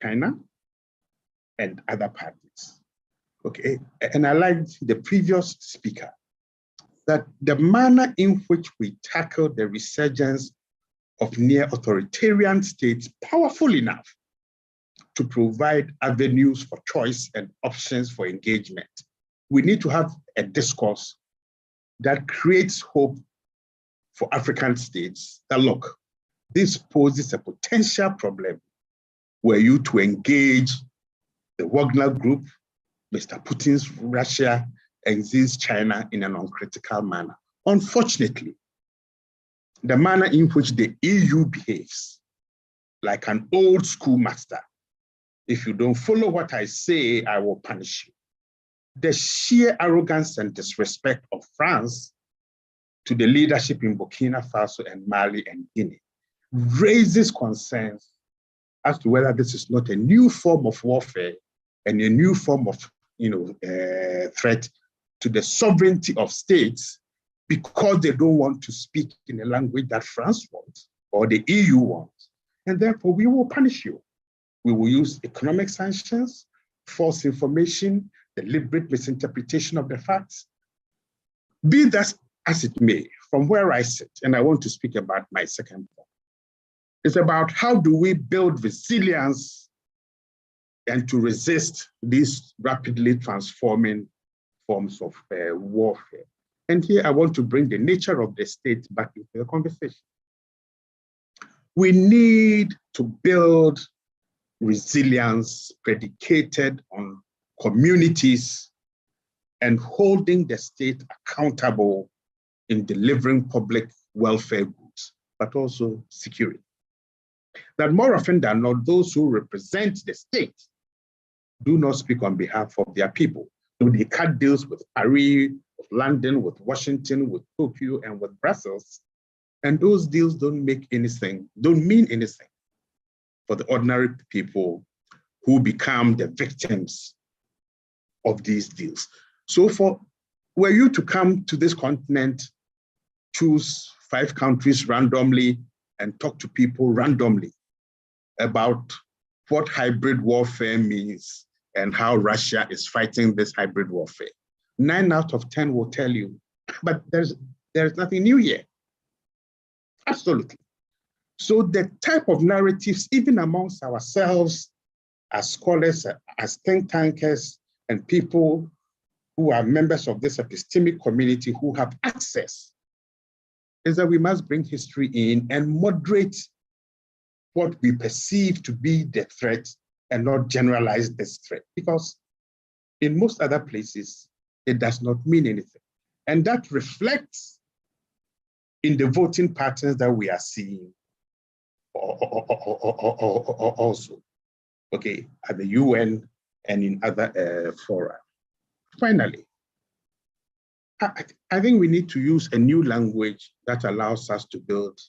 China and other parties. Okay, and I liked the previous speaker, that the manner in which we tackle the resurgence of near authoritarian states powerful enough to provide avenues for choice and options for engagement. We need to have a discourse that creates hope for African states that, look, this poses a potential problem were you to engage the Wagner Group, Mr. Putin's Russia, and Xi's China in an uncritical manner. Unfortunately, the manner in which the EU behaves like an old schoolmaster, if you don't follow what I say, I will punish you. The sheer arrogance and disrespect of France to the leadership in Burkina Faso and Mali and Guinea raises concerns as to whether this is not a new form of warfare and a new form of threat to the sovereignty of states, because they don't want to speak in a language that France wants or the EU wants. And therefore, we will punish you. We will use economic sanctions, false information, deliberate misinterpretation of the facts. Be that as it may, from where I sit, and I want to speak about my second point, it's about how do we build resilience and to resist these rapidly transforming forms of warfare. And here I want to bring the nature of the state back into the conversation. We need to build resilience predicated on communities and holding the state accountable in delivering public welfare goods, but also security. That more often than not, those who represent the state do not speak on behalf of their people. So they cut deals with Paris, with London, with Washington, with Tokyo, and with Brussels. And those deals don't mean anything for the ordinary people who become the victims of these deals. So were you to come to this continent, choose 5 countries randomly and talk to people randomly about what hybrid warfare means and how Russia is fighting this hybrid warfare, 9 out of 10 will tell you, but there's nothing new here. Absolutely. So the type of narratives, even amongst ourselves, as scholars, as think tankers, and people who are members of this epistemic community who have access, is that we must bring history in and moderate what we perceive to be the threat and not generalize this threat, because in most other places, it does not mean anything. And that reflects in the voting patterns that we are seeing also, okay, at the UN and in other fora. Finally, I think we need to use a new language that allows us to build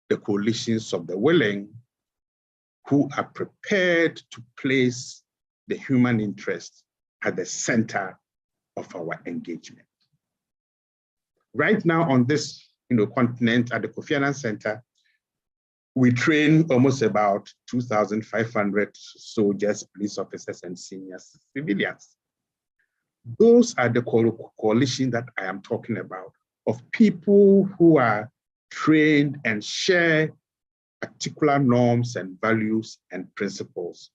the coalitions of the willing who are prepared to place the human interest at the center of our engagement. Right now on this continent at the Kofi Annan Center, we train almost about 2,500 soldiers, police officers, and senior civilians. Those are the coalition that I am talking about, of people who are trained and share particular norms and values and principles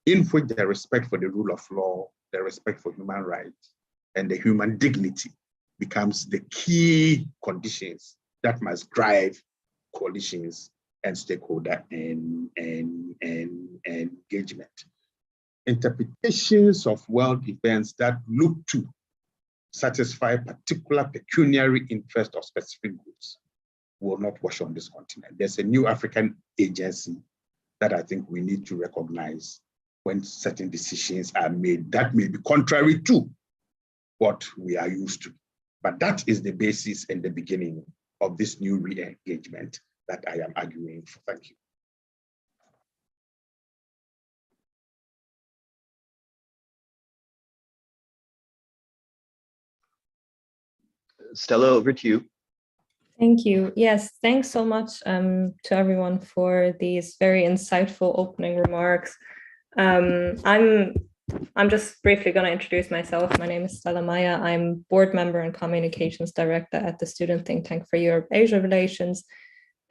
in which the respect for the rule of law, the respect for human rights, and the human dignity becomes the key conditions that must drive coalitions and stakeholder engagement. Interpretations of world events that look to satisfy particular pecuniary interest of specific groups will not wash on this continent. There's a new African agency that I think we need to recognize when certain decisions are made that may be contrary to what we are used to. But that is the basis and the beginning of this new re-engagement that I am arguing for. Thank you. Stella, over to you. Thank you. Yes, thanks so much to everyone for these very insightful opening remarks. I'm just briefly going to introduce myself. My name is Stella Maya. I'm board member and communications director at the Student Think Tank for Europe-Asia Relations.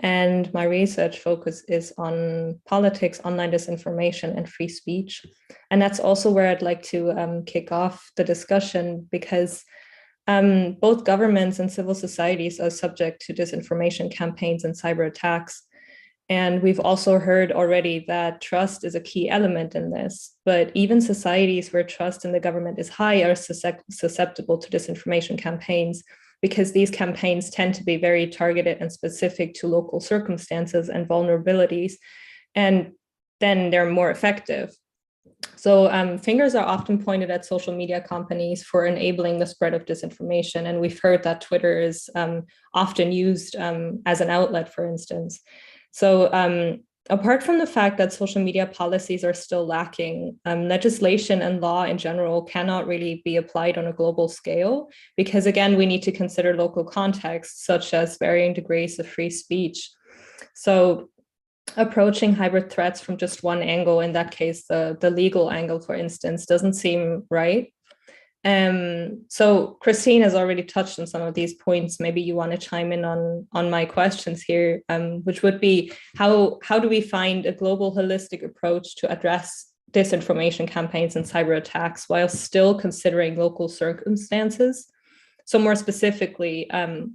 And my research focus is on politics, online disinformation, and free speech. And that's also where I'd like to kick off the discussion, because both governments and civil societies are subject to disinformation campaigns and cyber attacks. And we've also heard already that trust is a key element in this, but even societies where trust in the government is high are susceptible to disinformation campaigns, because these campaigns tend to be very targeted and specific to local circumstances and vulnerabilities, and then they're more effective. So fingers are often pointed at social media companies for enabling the spread of disinformation. And we've heard that Twitter is often used as an outlet, for instance. So apart from the fact that social media policies are still lacking, legislation and law in general cannot really be applied on a global scale, because again, we need to consider local contexts, such as varying degrees of free speech. So approaching hybrid threats from just one angle, in that case, the legal angle, for instance, doesn't seem right. So Christine has already touched on some of these points. Maybe you want to chime in on my questions here, which would be how do we find a global holistic approach to address disinformation campaigns and cyber attacks while still considering local circumstances? So more specifically,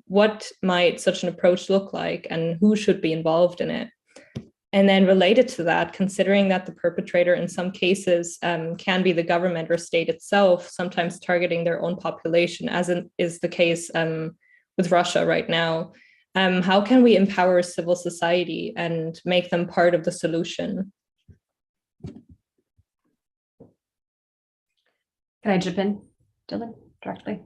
what might such an approach look like, and who should be involved in it? And then related to that, considering that the perpetrator in some cases can be the government or state itself, sometimes targeting their own population, as is the case with Russia right now, how can we empower civil society and make them part of the solution? Can I jump in, Dylan, directly?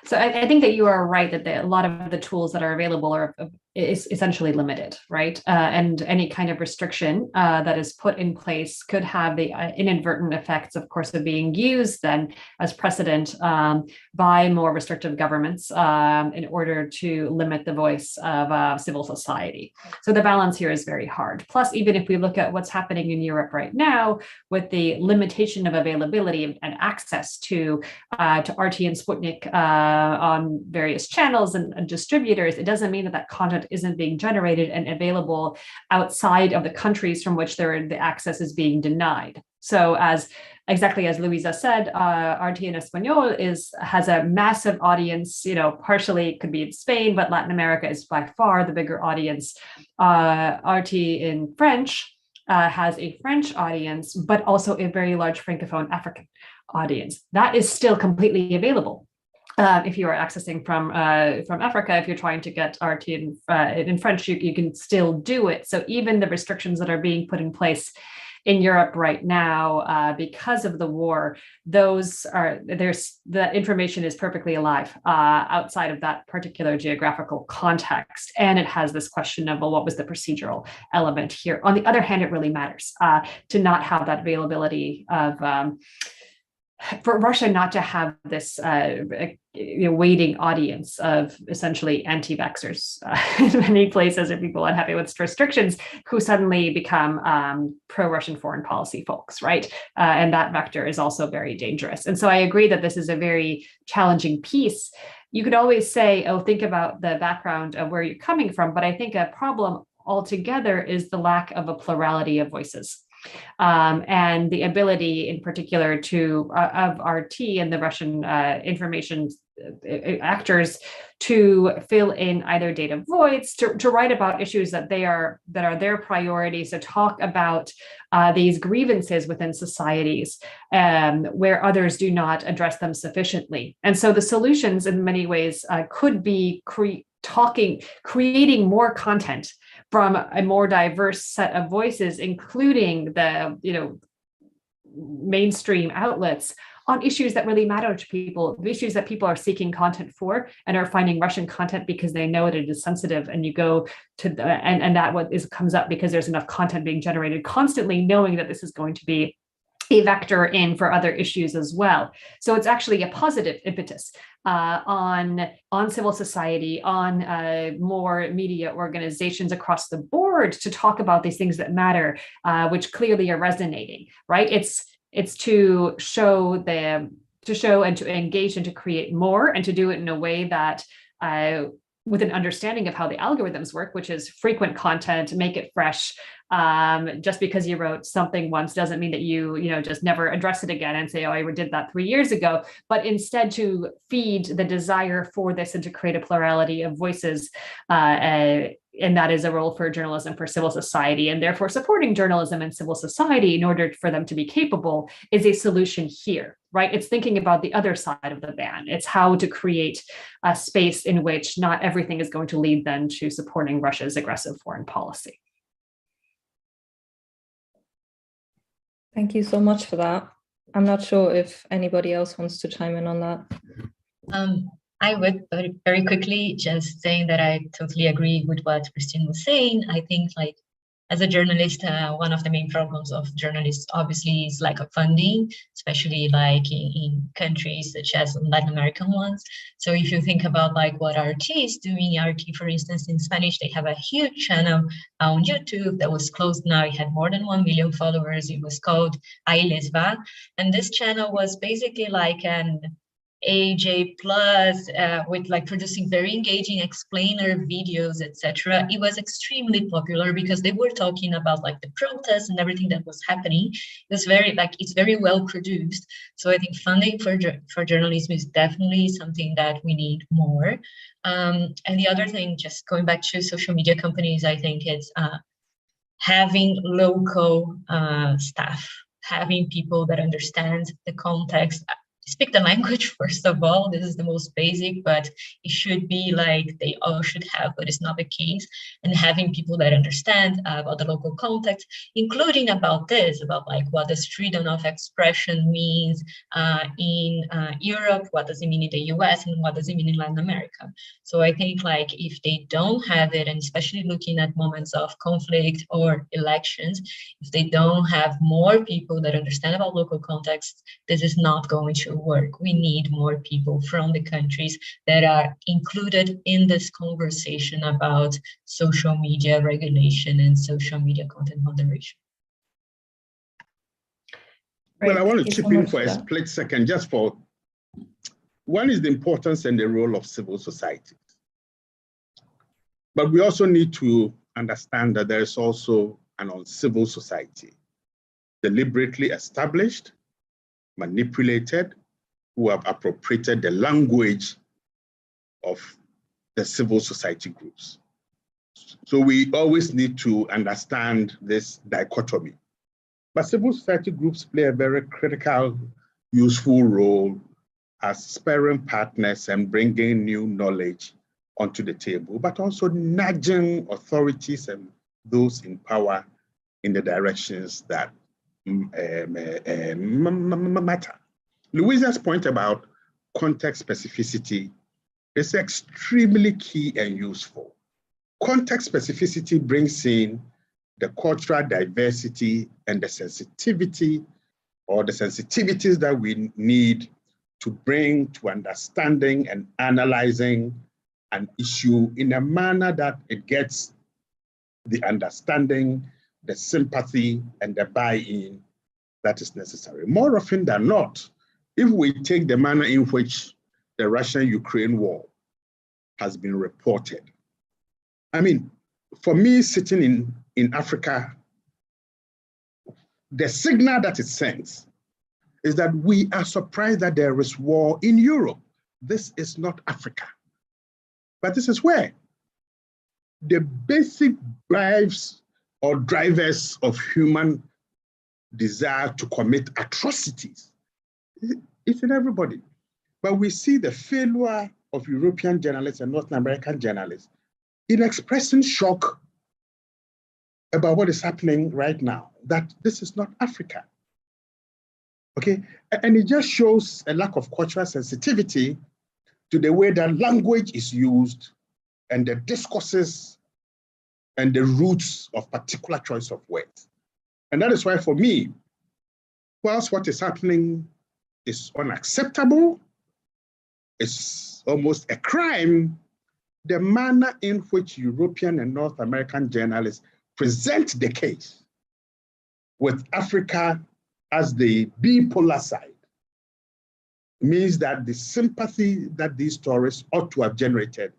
So I think that you are right that a lot of the tools that are available is essentially limited, right? And any kind of restriction that is put in place could have the inadvertent effects, of course, of being used then as precedent by more restrictive governments in order to limit the voice of civil society. So the balance here is very hard. Plus, even if we look at what's happening in Europe right now with the limitation of availability and access to RT and Sputnik on various channels and distributors, it doesn't mean that content isn't being generated and available outside of the countries from which the access is being denied. So exactly as Luisa said, RT in Espanol has a massive audience, partially it could be in Spain, but Latin America is by far the bigger audience. RT in French has a French audience, but also a very large Francophone African audience. That is still completely available. If you are accessing from Africa, if you're trying to get RT in French, you can still do it. So even the restrictions that are being put in place in Europe right now because of the war, the information is perfectly alive outside of that particular geographical context. And it has this question of, well, what was the procedural element here? On the other hand, it really matters to not have that availability of for Russia not to have this waiting audience of essentially anti-vaxxers in many places, or people unhappy with restrictions who suddenly become pro-Russian foreign policy folks, right? And that vector is also very dangerous. And so I agree that this is a very challenging piece. You could always say, oh, think about the background of where you're coming from, but I think a problem altogether is the lack of a plurality of voices. And the ability in particular of RT and the Russian information actors to fill in either data voids, to write about issues that are their priorities, to talk about these grievances within societies where others do not address them sufficiently. And so the solutions in many ways could be creating more content from a more diverse set of voices, including the mainstream outlets, on issues that really matter to people, the issues that people are seeking content for and are finding Russian content because they know it is sensitive, and you go to the, and that what is comes up because there's enough content being generated constantly, knowing that this is going to be a vector in for other issues as well. So it's actually a positive impetus on civil society, on more media organizations across the board to talk about these things that matter, which clearly are resonating, right? It's to show and to engage and to create more, and to do it in a way that with an understanding of how the algorithms work, which is frequent content, make it fresh. Just because you wrote something once doesn't mean that you just never address it again and say, oh, I did that 3 years ago, but instead to feed the desire for this and to create a plurality of voices. And that is a role for journalism, for civil society, and therefore supporting journalism and civil society in order for them to be capable is a solution here, right? It's thinking about the other side of the ban. It's how to create a space in which not everything is going to lead then to supporting Russia's aggressive foreign policy. Thank you so much for that. I'm not sure if anybody else wants to chime in on that. I would very, very quickly just saying that I totally agree with what Christine was saying. I think, like, as a journalist, one of the main problems of journalists obviously is lack of funding, especially like in countries such as Latin American ones. So if you think about like what RT is doing, RT, for instance, in Spanish, they have a huge channel on YouTube that was closed now. It had more than 1 million followers. It was called Ahí Les Va. And this channel was basically like an AJ plus with like producing very engaging explainer videos, etc. It was extremely popular because they were talking about like the protests and everything that was happening. It was very like, it's very well produced. So I think funding for journalism is definitely something that we need more. And the other thing, just going back to social media companies, I think it's having local staff, having people that understand the context, speak the language, first of all. This is the most basic, but it should be like they all should have, but it's not the case. And having people that understand about the local context, including about this, about like what does freedom of expression means in Europe, what does it mean in the US, and what does it mean in Latin America. So I think like if they don't have it, and especially looking at moments of conflict or elections, if they don't have more people that understand about local context, this is not going to work. We need more people from the countries that are included in this conversation about social media regulation and social media content moderation. Well, I want to chip in for a split second, just for one is the importance and the role of civil society. But we also need to understand that there is also an uncivil society, deliberately established, manipulated, who have appropriated the language of the civil society groups. So we always need to understand this dichotomy. But civil society groups play a very critical, useful role as sparring partners and bringing new knowledge onto the table, but also nudging authorities and those in power in the directions that matter. Louisa's point about context specificity is extremely key and useful. Context specificity brings in the cultural diversity and the sensitivity or the sensitivities that we need to bring to understanding and analyzing an issue in a manner that it gets the understanding, the sympathy, and the buy-in that is necessary. More often than not, if we take the manner in which the Russian-Ukraine war has been reported, I mean, for me, sitting in Africa, the signal that it sends is that we are surprised that there is war in Europe. This is not Africa. But this is where the basic drives or drivers of human desire to commit atrocities, it's in everybody. But we see the failure of European journalists and North American journalists in expressing shock about what is happening right now, that this is not Africa. Okay, and it just shows a lack of cultural sensitivity to the way that language is used and the discourses and the roots of particular choice of words. And that is why for me, whilst what is happening is unacceptable, it's almost a crime, the manner in which European and North American journalists present the case with Africa as the bipolar side means that the sympathy that these stories ought to have generated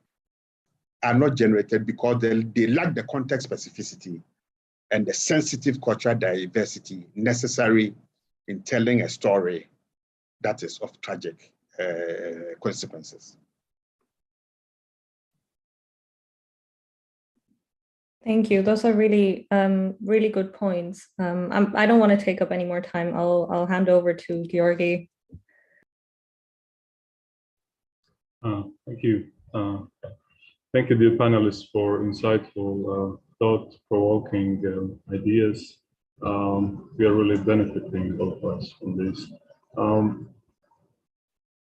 are not generated because they lack the context specificity and the sensitive cultural diversity necessary in telling a story that is of tragic consequences. Thank you. Those are really, really good points. I don't want to take up any more time. I'll hand over to Georgi. Thank you. Thank you, dear panelists, for insightful, thought-provoking ideas. We are really benefiting, all of us, from this.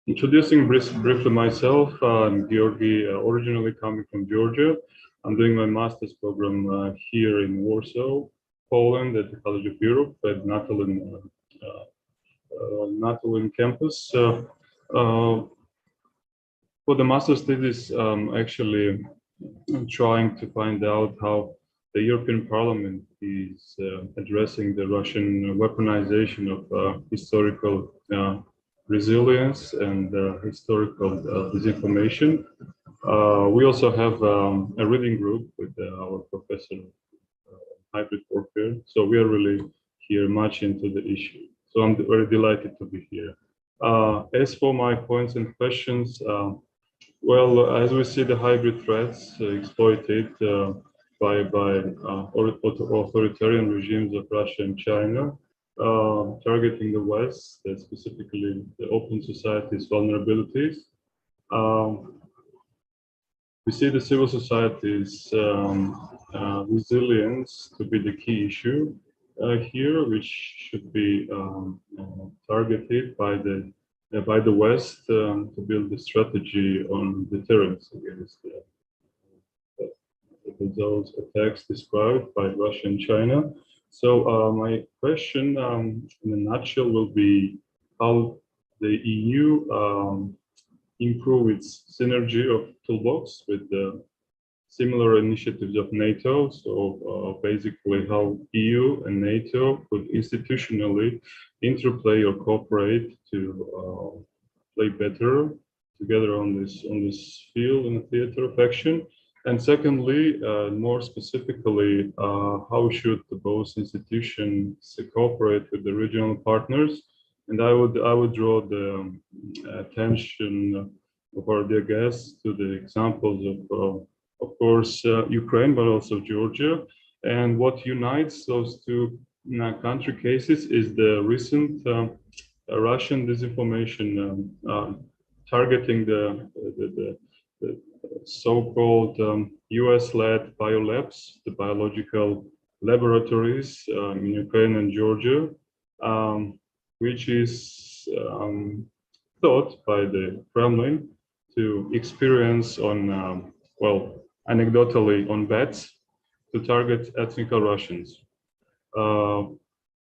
Introducing briefly myself, I'm Georgi, originally coming from Georgia. I'm doing my master's program here in Warsaw, Poland, at the College of Europe, at Nato Eu campus. For the master's thesis, actually I'm trying to find out how the European Parliament is addressing the Russian weaponization of historical resilience and historical disinformation. We also have a reading group with our professor of hybrid warfare. So we are really here much into the issue. So I'm very delighted to be here. As for my points and questions, well, as we see the hybrid threats exploited by authoritarian regimes of Russia and China, targeting the West, specifically the open society's vulnerabilities. We see the civil society's resilience to be the key issue here, which should be targeted by the West to build a strategy on deterrence against those attacks described by Russia and China. So my question in a nutshell will be how the EU improve its synergy of toolbox with the similar initiatives of NATO. So basically how EU and NATO could institutionally interplay or cooperate to play better together on this field in the theater of action. And secondly, more specifically, how should both institutions cooperate with the regional partners? And I would draw the attention of our dear guests to the examples of course, Ukraine, but also Georgia. And what unites those two country cases is the recent Russian disinformation targeting the so-called US-led biolabs, the biological laboratories in Ukraine and Georgia, which is thought by the Kremlin to experience on, well, anecdotally on bats to target ethnic Russians.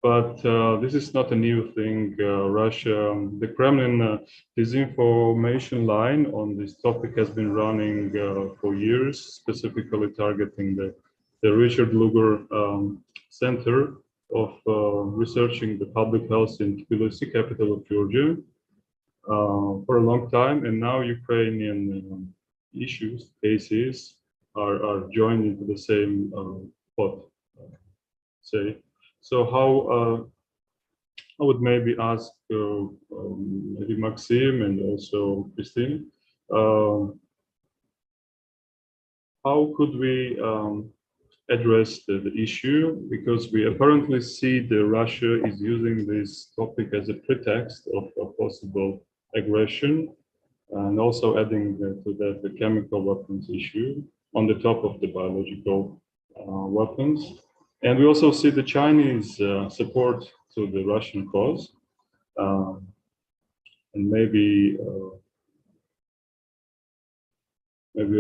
But this is not a new thing. Russia, the Kremlin disinformation line on this topic has been running for years, specifically targeting the Richard Lugar Center of researching the public health in Tbilisi, capital of Georgia, for a long time. And now Ukrainian cases are joined into the same pot, say. So how I would maybe ask maybe Maxime and also Christine, how could we address the issue? Because we apparently see that Russia is using this topic as a pretext of a possible aggression, and also adding to that the chemical weapons issue on the top of the biological weapons. And we also see the Chinese support to the Russian cause. and maybe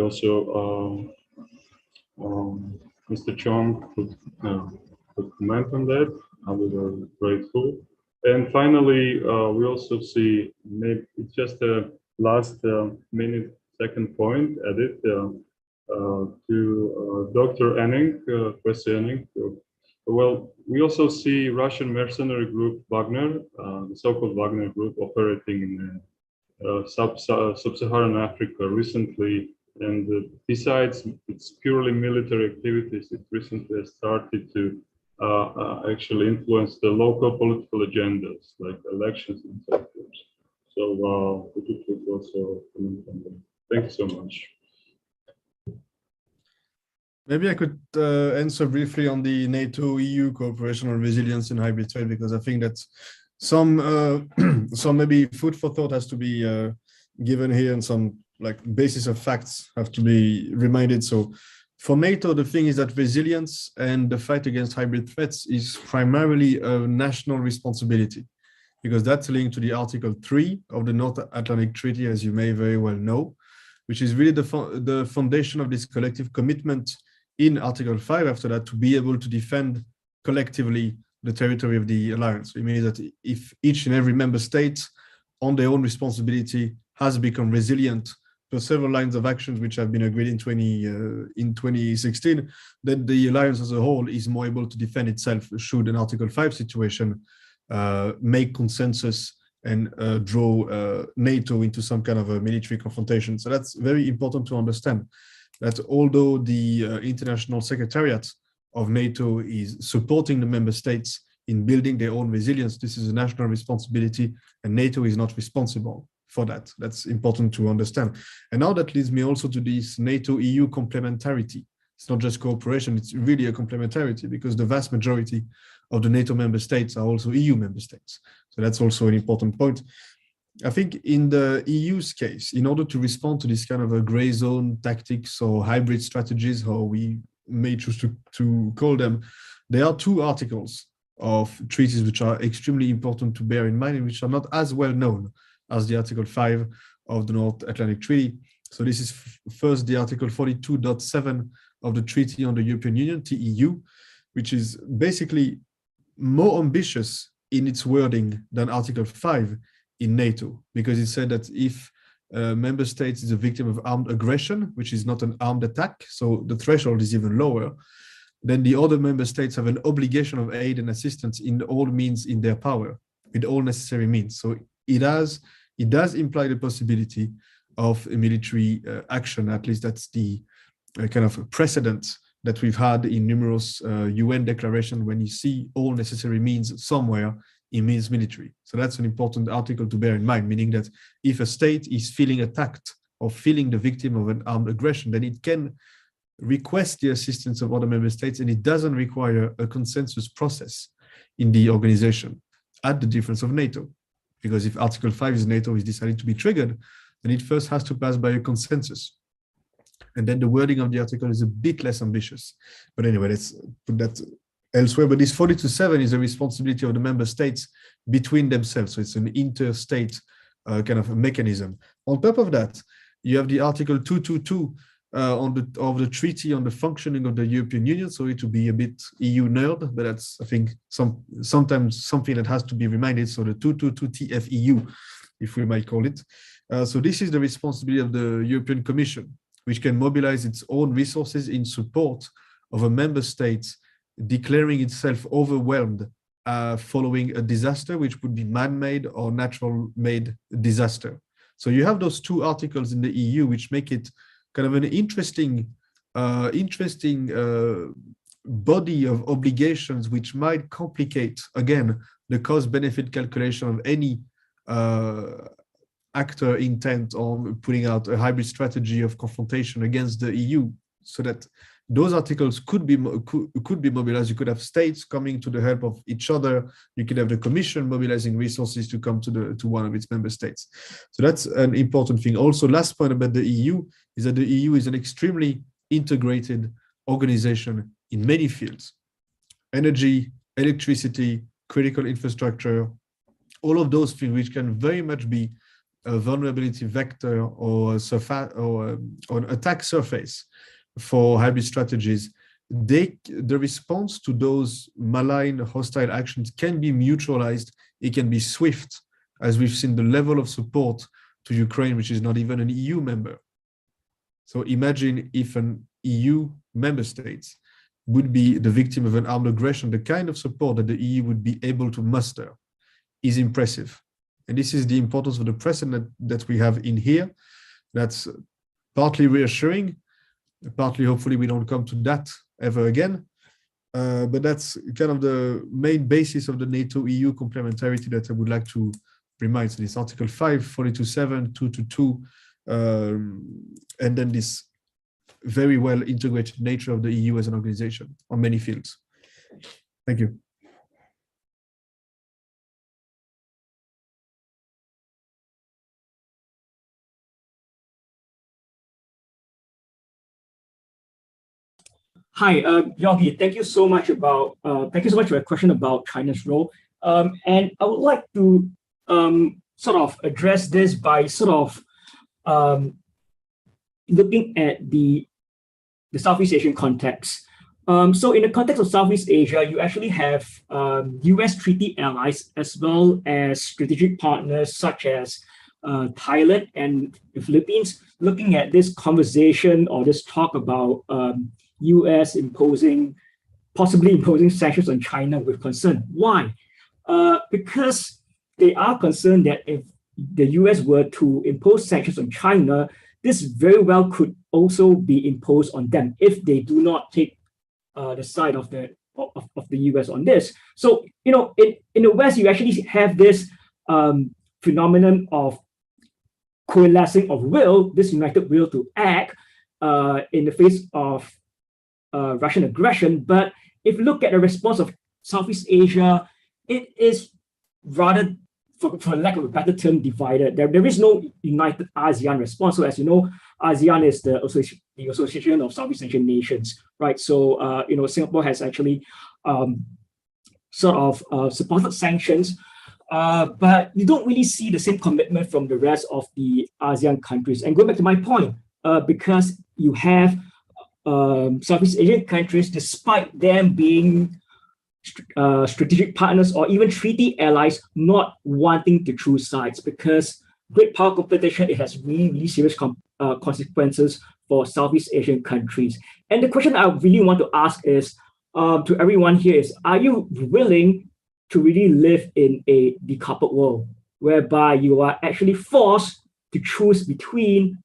also Mr. Chong could comment on that. I would be very grateful. And finally, we also see maybe it's just a last minute second point added to Dr. Enning, Professor Enning. Well, we also see Russian mercenary group Wagner, the so-called Wagner group, operating in sub-Saharan Africa recently. And besides its purely military activities, it recently has started to actually influence the local political agendas, like elections and so forth. So would you please also comment on that? Thank you so much. Maybe I could answer briefly on the NATO EU cooperation on resilience in hybrid threat, because I think that some maybe food for thought has to be given here, and some like basis of facts have to be reminded. So for NATO, the thing is that resilience and the fight against hybrid threats is primarily a national responsibility, because that's linked to the Article 3 of the North Atlantic Treaty, as you may very well know, which is really the foundation of this collective commitment in Article 5 after that to be able to defend collectively the territory of the alliance. It means that if each and every member state on their own responsibility has become resilient for several lines of actions which have been agreed in 2016, then the alliance as a whole is more able to defend itself should an Article 5 situation make consensus and draw NATO into some kind of a military confrontation. So that's very important to understand, that although the International Secretariat of NATO is supporting the member states in building their own resilience, this is a national responsibility, and NATO is not responsible for that. That's important to understand. And now that leads me also to this NATO EU complementarity. It's not just cooperation, it's really a complementarity, because the vast majority of the NATO member states are also EU member states. So that's also an important point. I think in the EU's case, in order to respond to this kind of a gray zone tactics or hybrid strategies, how we may choose to call them, there are two articles of treaties which are extremely important to bear in mind and which are not as well known as the Article 5 of the North Atlantic Treaty. So this is first the Article 42.7 of the Treaty on the European Union, TEU, which is basically more ambitious in its wording than Article 5 in NATO, because it said that if a member state is a victim of armed aggression, which is not an armed attack, so the threshold is even lower, then the other member states have an obligation of aid and assistance in all means in their power, with all necessary means. So it does imply the possibility of a military action. At least that's the kind of precedent that we've had in numerous UN declarations. When you see all necessary means somewhere, it means military. So that's an important article to bear in mind, meaning that if a state is feeling attacked or feeling the victim of an armed aggression, then it can request the assistance of other member states, and it doesn't require a consensus process in the organization, at the difference of NATO. Because if Article 5 is NATO is decided to be triggered, then it first has to pass by a consensus. And then the wording of the article is a bit less ambitious. But anyway, let's put that elsewhere. But this 42.7 is a responsibility of the member states between themselves. So it's an interstate kind of a mechanism. On top of that, you have the Article 222 of the Treaty on the Functioning of the European Union. Sorry to be a bit EU nerd, but that's, I think, sometimes something that has to be reminded. So the 222 TFEU, if we might call it. So this is the responsibility of the European Commission, which can mobilize its own resources in support of a member state declaring itself overwhelmed following a disaster, which would be man-made or natural-made disaster. So you have those two articles in the EU, which make it kind of an interesting body of obligations, which might complicate, again, the cost-benefit calculation of any actor intent on putting out a hybrid strategy of confrontation against the EU, so that those articles could be mobilized. You could have states coming to the help of each other. You could have the Commission mobilizing resources to come to one of its member states. So that's an important thing. Also, last point about the EU is that the EU is an extremely integrated organization in many fields: energy, electricity, critical infrastructure, all of those things which can very much be a vulnerability vector or an attack surface for hybrid strategies, the response to those malign hostile actions can be mutualized. It can be swift, as we've seen the level of support to Ukraine, which is not even an EU member. So imagine if an EU member state would be the victim of an armed aggression, the kind of support that the EU would be able to muster is impressive. And this is the importance of the precedent that we have in here. That's partly reassuring, partly hopefully we don't come to that ever again. But that's kind of the main basis of the NATO EU complementarity that I would like to remind. So this Article 5, 42.7, 222, and then this very well integrated nature of the EU as an organization on many fields. Thank you. Hi, Yogi. Thank you so much for your question about China's role. And I would like to sort of address this by sort of looking at the Southeast Asian context. So in the context of Southeast Asia, you actually have US treaty allies as well as strategic partners such as Thailand and the Philippines, looking at this conversation or this talk about US possibly imposing sanctions on China with concern. Why? Because they are concerned that if the US were to impose sanctions on China, this very well could also be imposed on them if they do not take the side of the US on this. So, you know, in the West, you actually have this phenomenon of coalescing of will, this united will to act in the face of Russian aggression. But if you look at the response of Southeast Asia, it is rather, for lack of a better term, divided. There is no united ASEAN response. So as you know, ASEAN is the Association of Southeast Asian Nations, right? So, you know, Singapore has actually sort of supported sanctions, but you don't really see the same commitment from the rest of the ASEAN countries. And going back to my point, because you have Southeast Asian countries, despite them being strategic partners or even treaty allies, not wanting to choose sides, because great power competition, it has really, really serious consequences for Southeast Asian countries. And the question I really want to ask is, to everyone here is, are you willing to really live in a decoupled world, whereby you are actually forced to choose between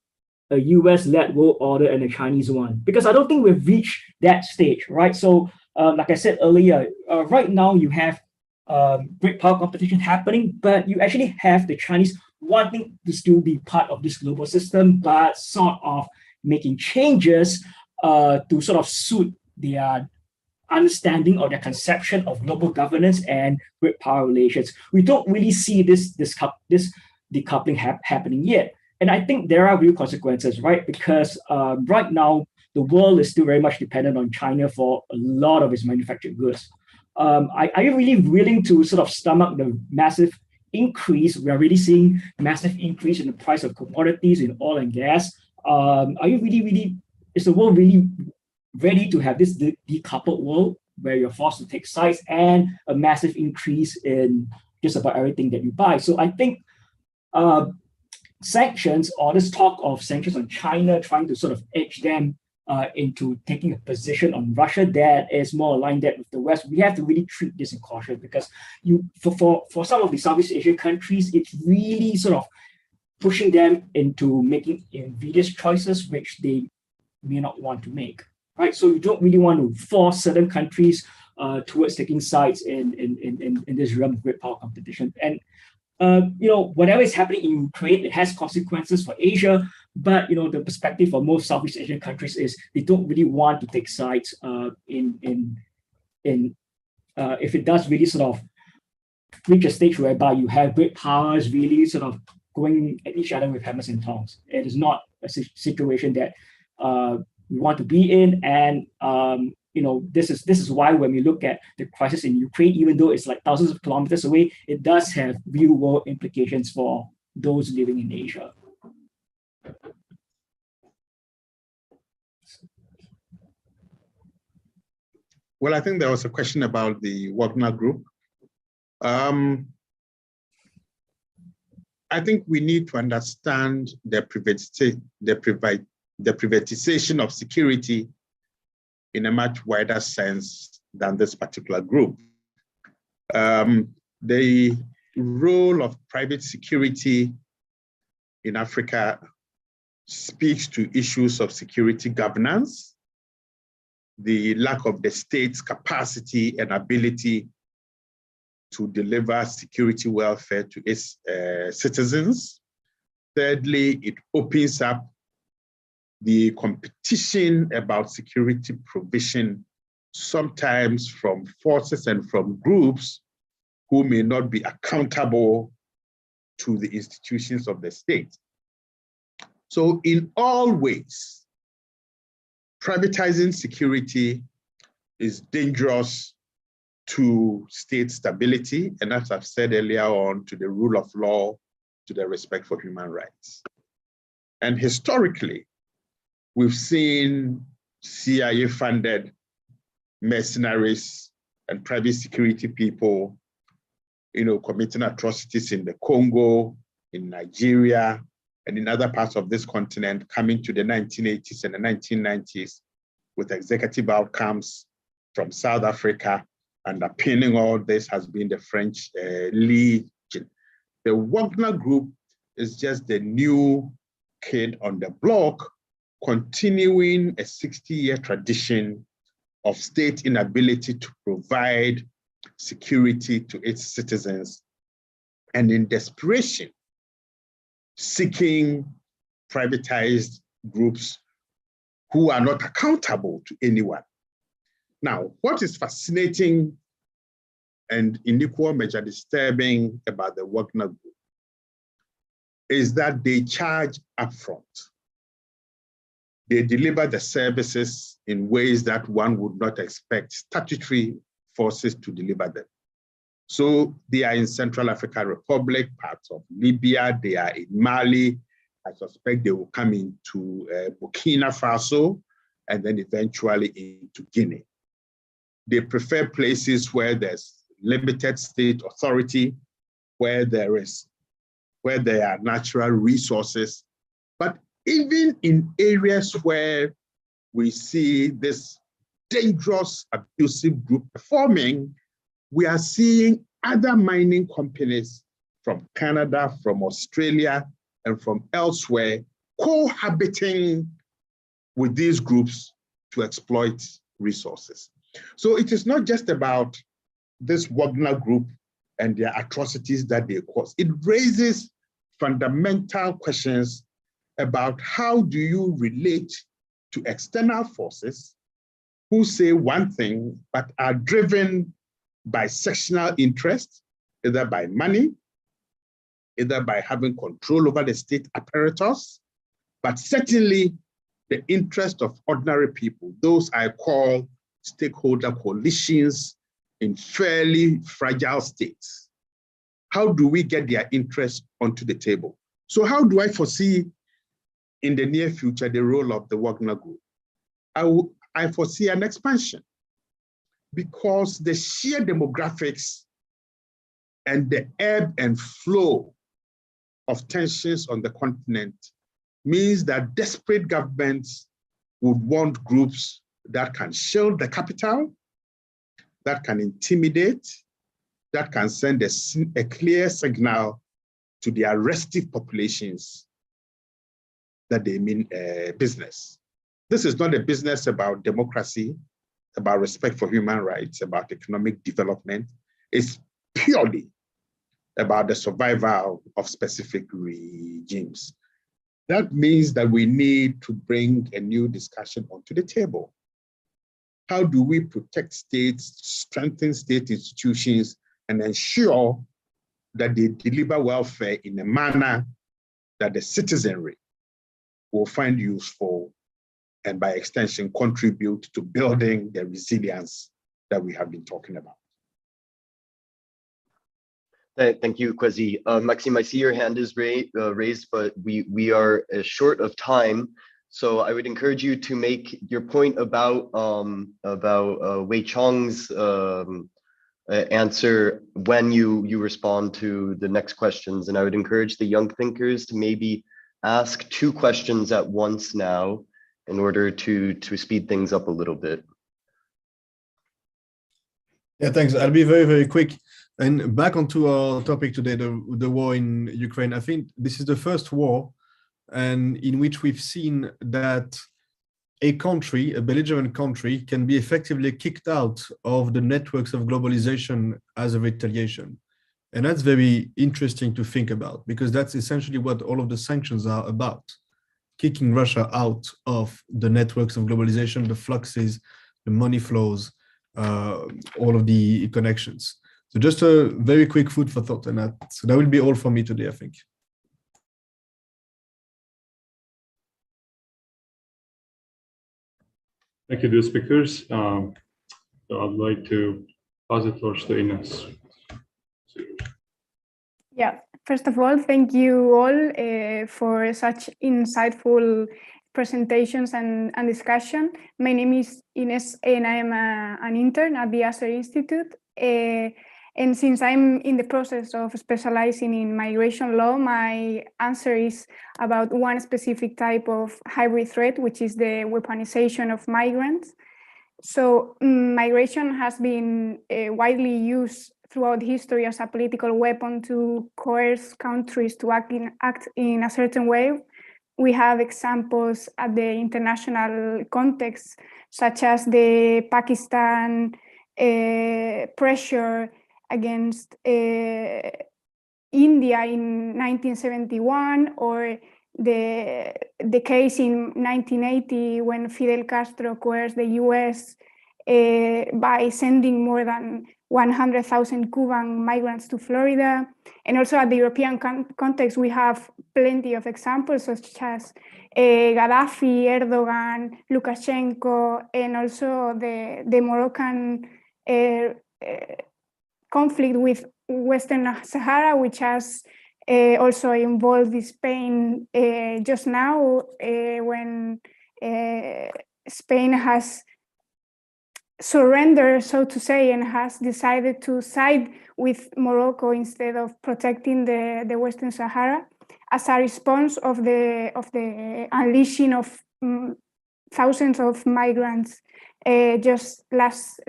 a US-led world order and a Chinese one? Because I don't think we've reached that stage, right? So like I said earlier, right now you have great power competition happening, but you actually have the Chinese wanting to still be part of this global system, but sort of making changes to sort of suit their understanding or their conception of global governance and great power relations. We don't really see this decoupling happening yet. And I think there are real consequences, right? Because right now, the world is still very much dependent on China for a lot of its manufactured goods. Are you really willing to sort of stomach the massive increase? We're already seeing massive increase in the price of commodities in oil and gas. Are you really, is the world really ready to have this decoupled world where you're forced to take sides and a massive increase in just about everything that you buy? So I think sanctions, or this talk of sanctions on China, trying to sort of edge them into taking a position on Russia that is more aligned with the West, we have to really treat this in caution, because for some of the Southeast Asian countries, it's really sort of pushing them into making invidious choices which they may not want to make, right? So you don't really want to force certain countries towards taking sides in this realm of great power competition. And you know, whatever is happening in Ukraine, it has consequences for Asia. But you know, the perspective for most Southeast Asian countries is they don't really want to take sides if it does really sort of reach a stage whereby you have great powers really sort of going at each other with hammers and tongs. It is not a situation that we want to be in. And this is why when we look at the crisis in Ukraine, even though it's like thousands of kilometers away, it does have real world implications for those living in Asia. Well, I think there was a question about the Wagner Group. I think we need to understand the privatization of security in a much wider sense than this particular group. The role of private security in Africa speaks to issues of security governance, the lack of the state's capacity and ability to deliver security welfare to its citizens. Thirdly, it opens up the competition about security provision, sometimes from forces and from groups who may not be accountable to the institutions of the state. So in all ways, privatizing security is dangerous to state stability, and as I've said earlier on, to the rule of law, to the respect for human rights. And historically, we've seen CIA-funded mercenaries and private security people, committing atrocities in the Congo, in Nigeria, and in other parts of this continent, coming to the 1980s and the 1990s with executive outcomes from South Africa. Underpinning all this has been the French Legion. The Wagner Group is just the new kid on the block, continuing a 60-year tradition of state inability to provide security to its citizens, and in desperation, seeking privatized groups who are not accountable to anyone. Now, what is fascinating and in equal measure disturbing about the Wagner Group is that they charge upfront. They deliver the services in ways that one would not expect statutory forces to deliver them. So they are in Central African Republic, parts of Libya, they are in Mali. I suspect they will come into Burkina Faso and then eventually into Guinea. They prefer places where there's limited state authority, where there are natural resources. But even in areas where we see this dangerous, abusive group performing, we are seeing other mining companies from Canada, from Australia, and from elsewhere cohabiting with these groups to exploit resources. So it is not just about this Wagner Group and their atrocities that they cause. It raises fundamental questions about how do you relate to external forces who say one thing, but are driven by sectional interest, either by money, either by having control over the state apparatus, but certainly the interest of ordinary people, those I call stakeholder coalitions in fairly fragile states. How do we get their interest onto the table? So how do I foresee in the near future the role of the Wagner Group? I foresee an expansion because the sheer demographics and the ebb and flow of tensions on the continent means that desperate governments would want groups that can shield the capital, that can intimidate, that can send a clear signal to their restive populations that they mean business. This is not a business about democracy, about respect for human rights, about economic development. It's purely about the survival of specific regimes. That means that we need to bring a new discussion onto the table. How do we protect states, strengthen state institutions, and ensure that they deliver welfare in a manner that the citizenry will find useful and by extension, contribute to building the resilience that we have been talking about. Thank you, Kwesi. Maxime, I see your hand is raised, but we are short of time. So I would encourage you to make your point about Wei Chong's answer when you respond to the next questions. And I would encourage the young thinkers to maybe ask 2 questions at once now in order to speed things up a little bit. Yeah, thanks. I'll be very, very quick. And back onto our topic today, the war in Ukraine. I think this is the first war and in which we've seen that a country, a belligerent country, can be effectively kicked out of the networks of globalization as a retaliation. And that's very interesting to think about, because that's essentially what all of the sanctions are about, kicking Russia out of the networks of globalization, the fluxes, the money flows, all of the connections. So just a very quick food for thought, and that will be all for me today, I think. Thank you, dear speakers. So I'd like to pass the torch to Ines. Yeah, first of all, thank you all for such insightful presentations and discussion. My name is Ines and I am an intern at the Asser Institute. And since I'm in the process of specializing in migration law, my answer is about one specific type of hybrid threat, which is the weaponization of migrants. So migration has been widely used throughout history as a political weapon to coerce countries to act in a certain way. We have examples at the international context, such as the Pakistan pressure against India in 1971, or the case in 1980 when Fidel Castro coerced the US by sending more than 100,000 Cuban migrants to Florida. And also at the European context, we have plenty of examples such as Gaddafi, Erdogan, Lukashenko, and also the Moroccan conflict with Western Sahara, which has also involved Spain just now when Spain has surrendered, so to say, and has decided to side with Morocco instead of protecting the Western Sahara as a response of the unleashing of thousands of migrants just last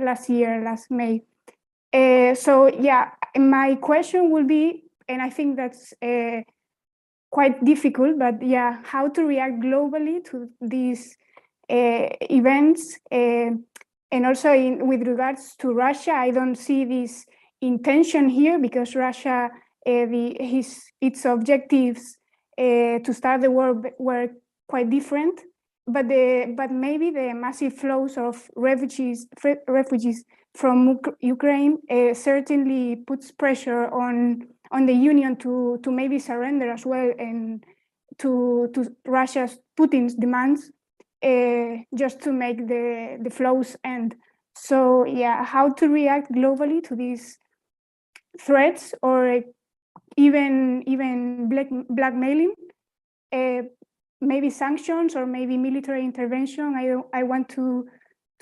May. So yeah, my question will be, and I think that's quite difficult, but yeah, how to react globally to these events. And also with regards to Russia, I don't see this intention here because Russia, its objectives to start the war were quite different. But maybe the massive flows of refugees from Ukraine certainly puts pressure on the Union to maybe surrender as well, and to Putin's demands, just to make the flows end. So yeah, how to react globally to these threats, or even blackmailing, maybe sanctions, or maybe military intervention. I want to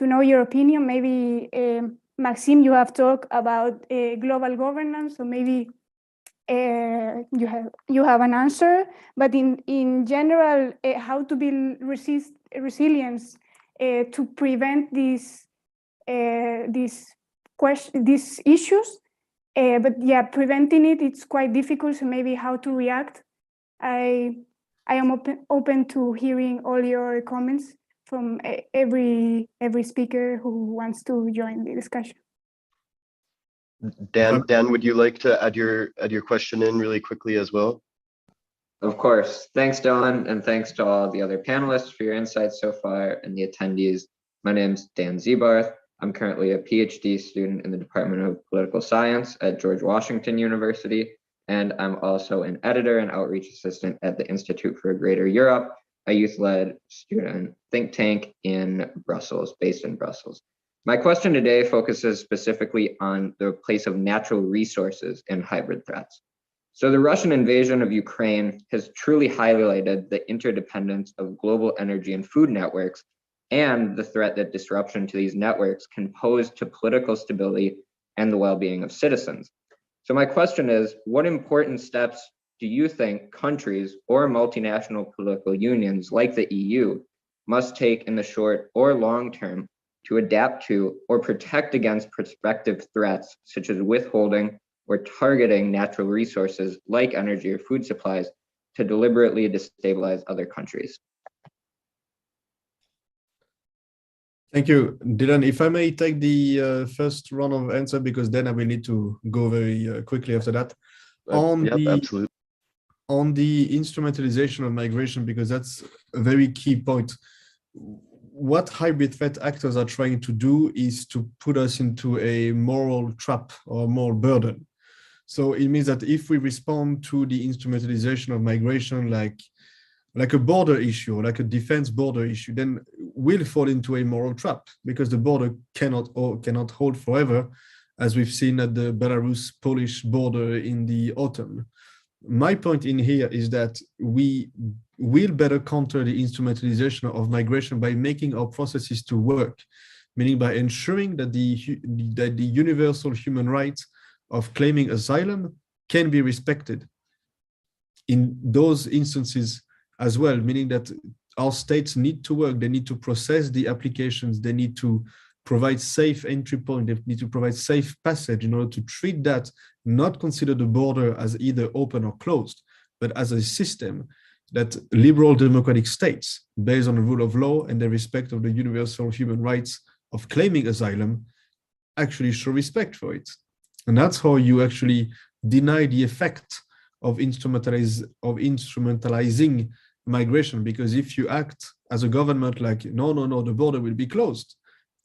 know your opinion. Maybe Maxime, you have talked about global governance, so maybe you have an answer. But in general, how to build resilience to prevent these issues. But yeah, preventing it's quite difficult. So maybe how to react. I am open to hearing all your comments from every speaker who wants to join the discussion. Dan, would you like to add your question in really quickly as well? Of course. Thanks, Dylan, and thanks to all the other panelists for your insights so far and the attendees. My name's Dan Zebarth. I'm currently a PhD student in the Department of Political Science at George Washington University, and I'm also an editor and outreach assistant at the Institute for a Greater Europe, a youth-led student think tank in Brussels, based in Brussels. My question today focuses specifically on the place of natural resources in hybrid threats. So the Russian invasion of Ukraine has truly highlighted the interdependence of global energy and food networks and the threat that disruption to these networks can pose to political stability and the well-being of citizens. So my question is, what important steps do you think countries or multinational political unions like the EU must take in the short or long term to adapt to or protect against prospective threats, such as withholding or targeting natural resources like energy or food supplies to deliberately destabilize other countries? Thank you, Dylan. If I may take the first round of answer, because then I will need to go very quickly after that. Absolutely. On the instrumentalization of migration, because that's a very key point. What hybrid threat actors are trying to do is to put us into a moral trap or moral burden. So it means that if we respond to the instrumentalization of migration like a border issue, like a defense border issue, then we'll fall into a moral trap, because the border cannot hold forever, as we've seen at the Belarus-Polish border in the autumn. My point in here is that we will better counter the instrumentalization of migration by making our processes to work, meaning by ensuring that the universal human rights of claiming asylum can be respected in those instances as well, meaning that our states need to work, they need to process the applications, they need to provide safe entry point, they need to provide safe passage in order to treat that, not consider the border as either open or closed, but as a system that liberal democratic states, based on the rule of law and the respect of the universal human rights of claiming asylum, actually show respect for it. And that's how you actually deny the effect of instrumentalizing migration, because if you act as a government like, no, the border will be closed,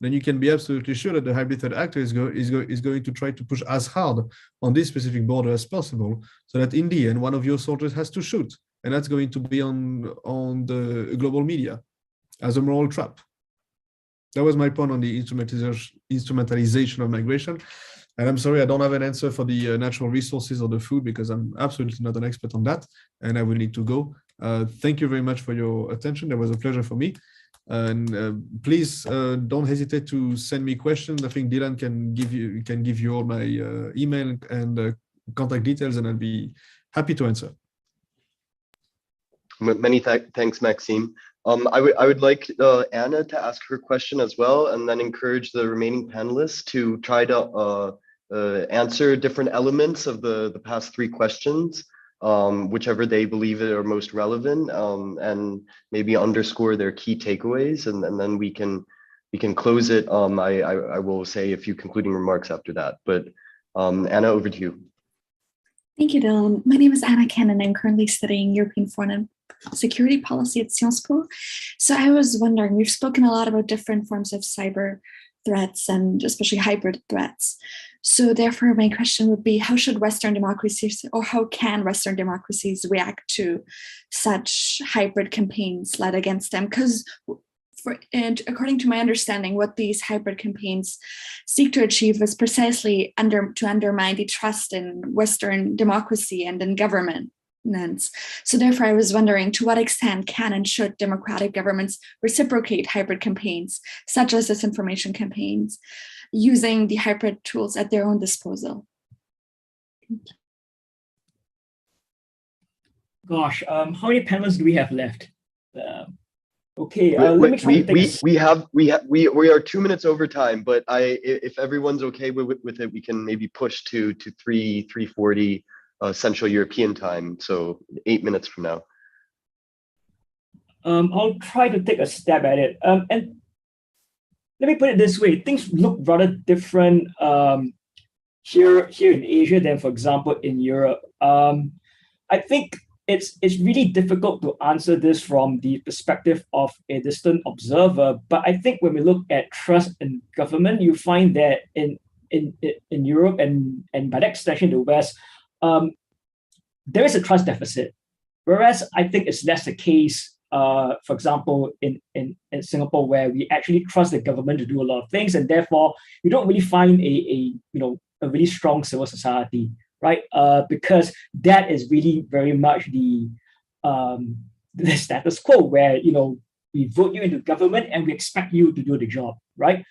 then you can be absolutely sure that the hybrid threat actor is going to try to push as hard on this specific border as possible, so that in the end, one of your soldiers has to shoot. And that's going to be on the global media as a moral trap. That was my point on the instrumentalization of migration. And I'm sorry, I don't have an answer for the natural resources or the food, because I'm absolutely not an expert on that, and I will need to go. Thank you very much for your attention. That was a pleasure for me. And please don't hesitate to send me questions. I think Dylan can give you all my email and contact details, and I'll be happy to answer. Many thanks, Maxime. I would like Anna to ask her question as well, and then encourage the remaining panelists to try to answer different elements of the past three questions, whichever they believe are most relevant, and maybe underscore their key takeaways, and then we can close it. I will say a few concluding remarks after that, but Anna, over to you. Thank you, Dylan. My name is Anna Cannon. I'm currently studying European foreign and security policy at Sciences Po. So I was wondering, we've spoken a lot about different forms of cyber threats and especially hybrid threats. So therefore, my question would be, how should Western democracies, or how can Western democracies react to such hybrid campaigns led against them? Because according to my understanding, what these hybrid campaigns seek to achieve is precisely to undermine the trust in Western democracy and in government. So therefore, I was wondering, to what extent can and should democratic governments reciprocate hybrid campaigns, such as disinformation campaigns, using the hybrid tools at their own disposal? Gosh, how many panelists do we have left? Okay, let me try we are 2 minutes over time, but if everyone's okay with it, we can maybe push to 3:40 Central European time, so 8 minutes from now. I'll try to take a stab at it. And let me put it this way: things look rather different here in Asia than, for example, in Europe. I think it's really difficult to answer this from the perspective of a distant observer. But I think when we look at trust in government, you find that in Europe and by that extension the West, there is a trust deficit. Whereas I think it's less the case for example, in Singapore, where we actually trust the government to do a lot of things, and therefore we don't really find a really strong civil society, right? Because that is really very much the status quo, where we vote you into government and we expect you to do the job, right?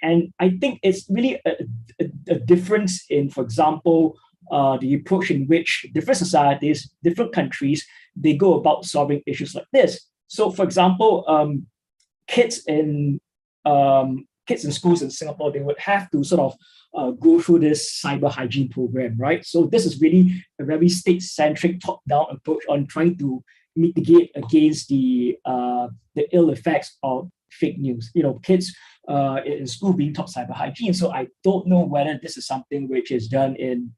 And I think it's really a difference in, for example, the approach in which different societies, different countries, they go about solving issues like this. So, for example, kids in schools in Singapore, they would have to sort of go through this cyber hygiene program, right? So this is really a very state-centric, top-down approach on trying to mitigate against the ill effects of fake news. Kids in school being taught cyber hygiene. So I don't know whether this is something which is done in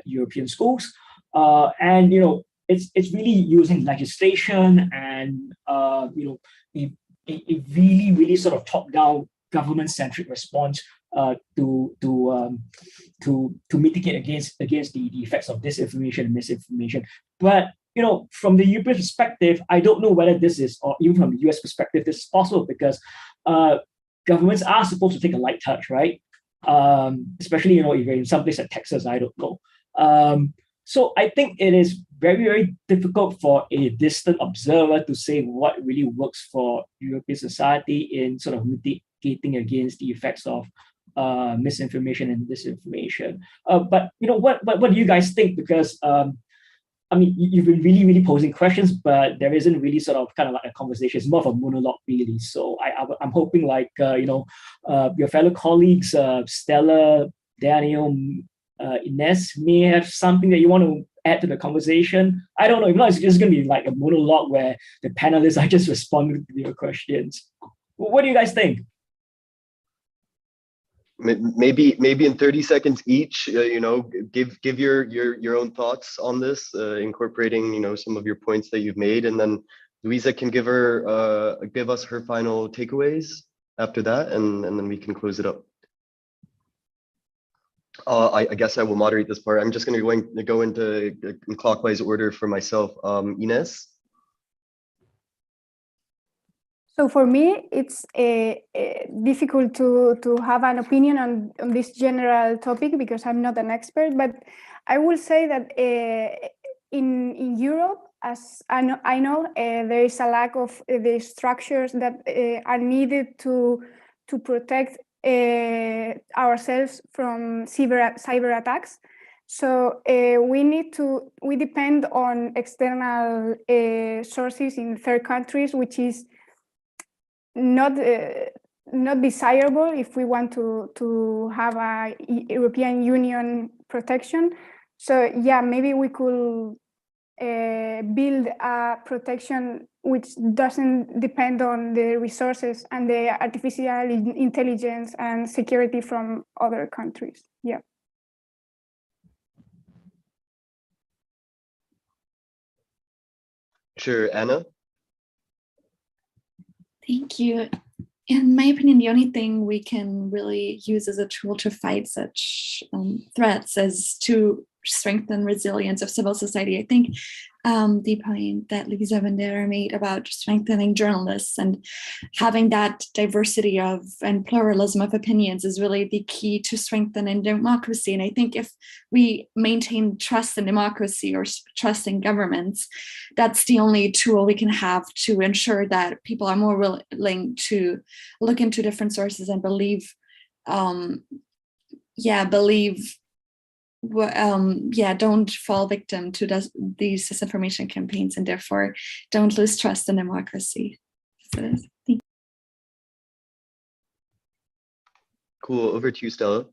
European schools, and it's really using legislation and a really sort of top-down government-centric response to mitigate against the effects of disinformation and misinformation. But from the European perspective, I don't know whether this is, or even from the US perspective, this is possible, because governments are supposed to take a light touch, right? Especially if you're in some place like Texas, I don't know. So I think it is very, very difficult for a distant observer to say what really works for European society in sort of mitigating against the effects of misinformation and disinformation. But what do you guys think? Because you've been really, really posing questions, but there isn't really sort of kind of like a conversation. It's more of a monologue, really. So I'm hoping your fellow colleagues, Stella, Daniel, Ines, may have something that you want to add to the conversation. I don't know. If not, it's just going to be like a monologue where the panelists are just responding to your questions. What do you guys think? Maybe in 30 seconds each, give your own thoughts on this, incorporating some of your points that you've made, and then Louisa can give us her final takeaways after that, and then we can close it up. I guess I will moderate this part. I'm just going to go into clockwise order for myself. Ines. So for me, it's difficult to have an opinion on this general topic because I'm not an expert. But I will say that in Europe, as I know, there is a lack of the structures that are needed to protect ourselves from cyber attacks. So we depend on external sources in third countries, which is not desirable if we want to have a European Union protection. So yeah, maybe we could build a protection which doesn't depend on the resources and the artificial intelligence and security from other countries. Yeah. Sure, Anna. Thank you. In my opinion, the only thing we can really use as a tool to fight such threats is to strengthen resilience of civil society. I think the point that Lisa Bandera made about strengthening journalists and having that diversity of and pluralism of opinions is really the key to strengthening democracy. And I think if we maintain trust in democracy or trust in governments, that's the only tool we can have to ensure that people are more willing to look into different sources and believe don't fall victim to these disinformation campaigns, and therefore don't lose trust in democracy. Cool. Over to you, Stella.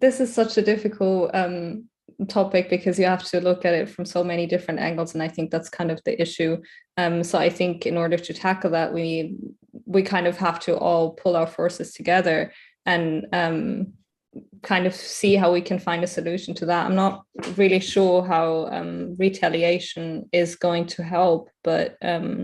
This is such a difficult topic because you have to look at it from so many different angles, and I think that's kind of the issue. So I think in order to tackle that, we kind of have to all pull our forces together and kind of see how we can find a solution to that. I'm not really sure how retaliation is going to help, but I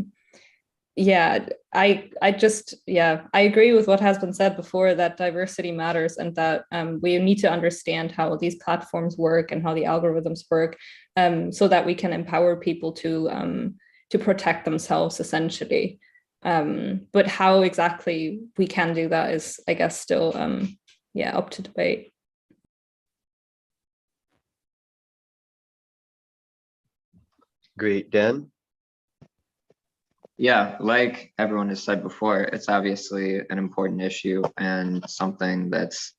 agree with what has been said before, that diversity matters and that we need to understand how these platforms work and how the algorithms work. so that we can empower people to protect themselves, essentially. But how exactly we can do that is, I guess, still up to debate. Great, Dan? Yeah, like everyone has said before, it's obviously an important issue and something that's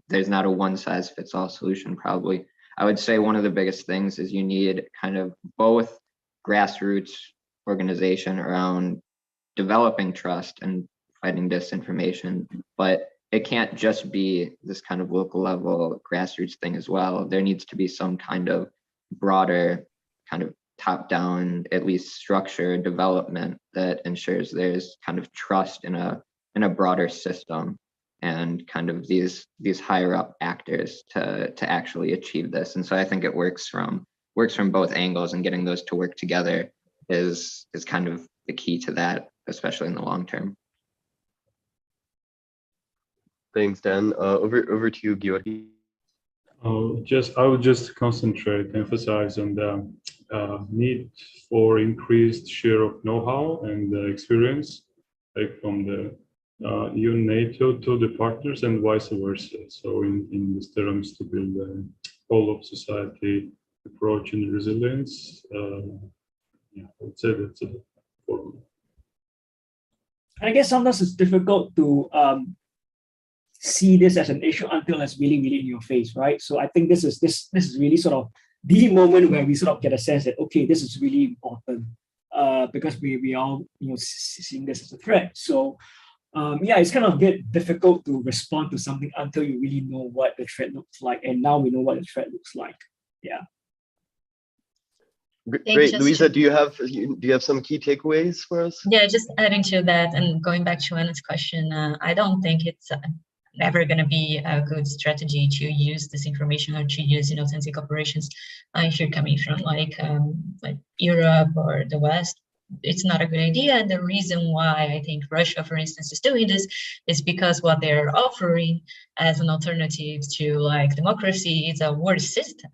there's not a one-size-fits-all solution, probably. I would say one of the biggest things is you need kind of both grassroots organization around developing trust and fighting disinformation, but it can't just be this kind of local level grassroots thing as well. There needs to be some kind of broader kind of top-down, at least structure development that ensures there's kind of trust in a broader system and kind of these higher up actors to actually achieve this. And so I think it works from both angles, and getting those to work together is kind of the key to that, especially in the long term. Thanks, Dan. Over to you, Georgi. I would just concentrate, emphasize on the need for increased share of know-how and experience, like from the EU NATO to the partners and vice versa. So in these terms, to build a whole of society approach and resilience. I would say that's it for me. I guess sometimes it's difficult to see this as an issue until it's really, really in your face, right? So I think this is really sort of the moment where we sort of get a sense that, okay, this is really important because we all seeing this as a threat. So it's kind of a bit difficult to respond to something until you really know what the threat looks like, and now we know what the threat looks like. Yeah. Great, Louisa. Do you have some key takeaways for us? Yeah, just adding to that and going back to Anna's question, I don't think it's never going to be a good strategy to use this information or to use inauthentic operations if you're coming from like Europe or the West. It's not a good idea. And the reason why I think Russia, for instance, is doing this is because what they're offering as an alternative to like democracy is a war system.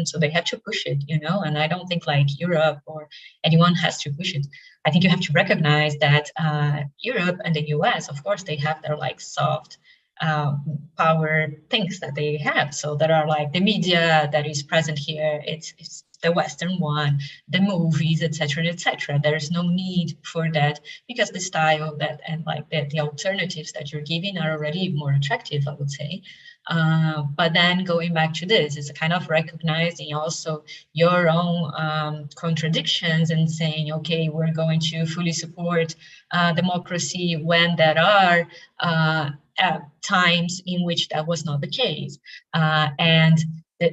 So they have to push it, and I don't think like Europe or anyone has to push it. I think you have to recognize that Europe and the US, of course, they have their like soft power things that they have. So there are like the media that is present here. It's the Western one, the movies, etc., etc. There's no need for that because the style that and like the alternatives that you're giving are already more attractive, I would say. But then going back to this, it's kind of recognizing also your own contradictions and saying, okay, we're going to fully support democracy when there are times in which that was not the case. And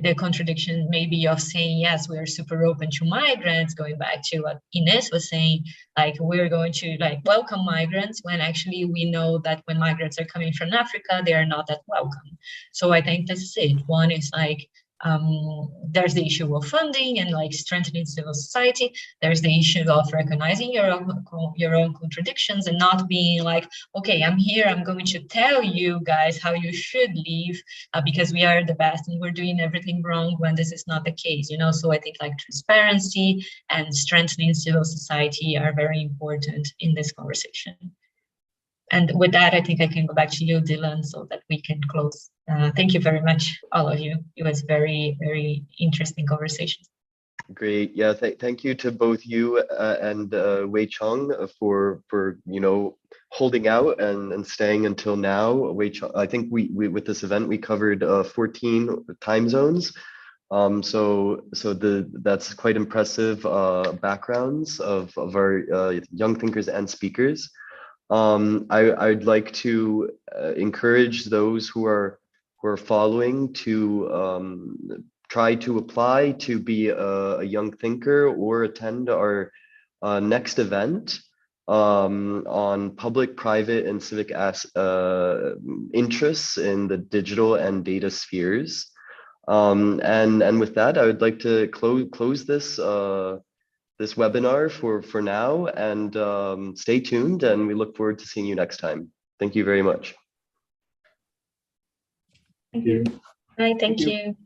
the contradiction maybe of saying, yes, we're super open to migrants, going back to what Ines was saying, like we're going to like welcome migrants when actually we know that when migrants are coming from Africa, they are not that welcome. So I think this is it. One is like, there's the issue of funding and like strengthening civil society. There's the issue of recognizing your own contradictions and not being like, okay, I'm here, I'm going to tell you guys how you should live because we are the best and we're doing everything wrong when this is not the case, So I think like transparency and strengthening civil society are very important in this conversation. And with that, I think I can go back to you, Dylan, so that we can close. Thank you very much, all of you. It was very, very interesting conversation. Great. Yeah. Thank you to both you and Wei Chong for holding out and staying until now. Wei Chong, I think we with this event we covered 14 time zones. That's quite impressive backgrounds of our young thinkers and speakers. I'd like to encourage those who are following to try to apply to be a young thinker or attend our next event on public, private, and civic interests in the digital and data spheres. And with that, I would like to close this this webinar for now, and stay tuned, and we look forward to seeing you next time. Thank you very much. Thank you. Bye, thank you.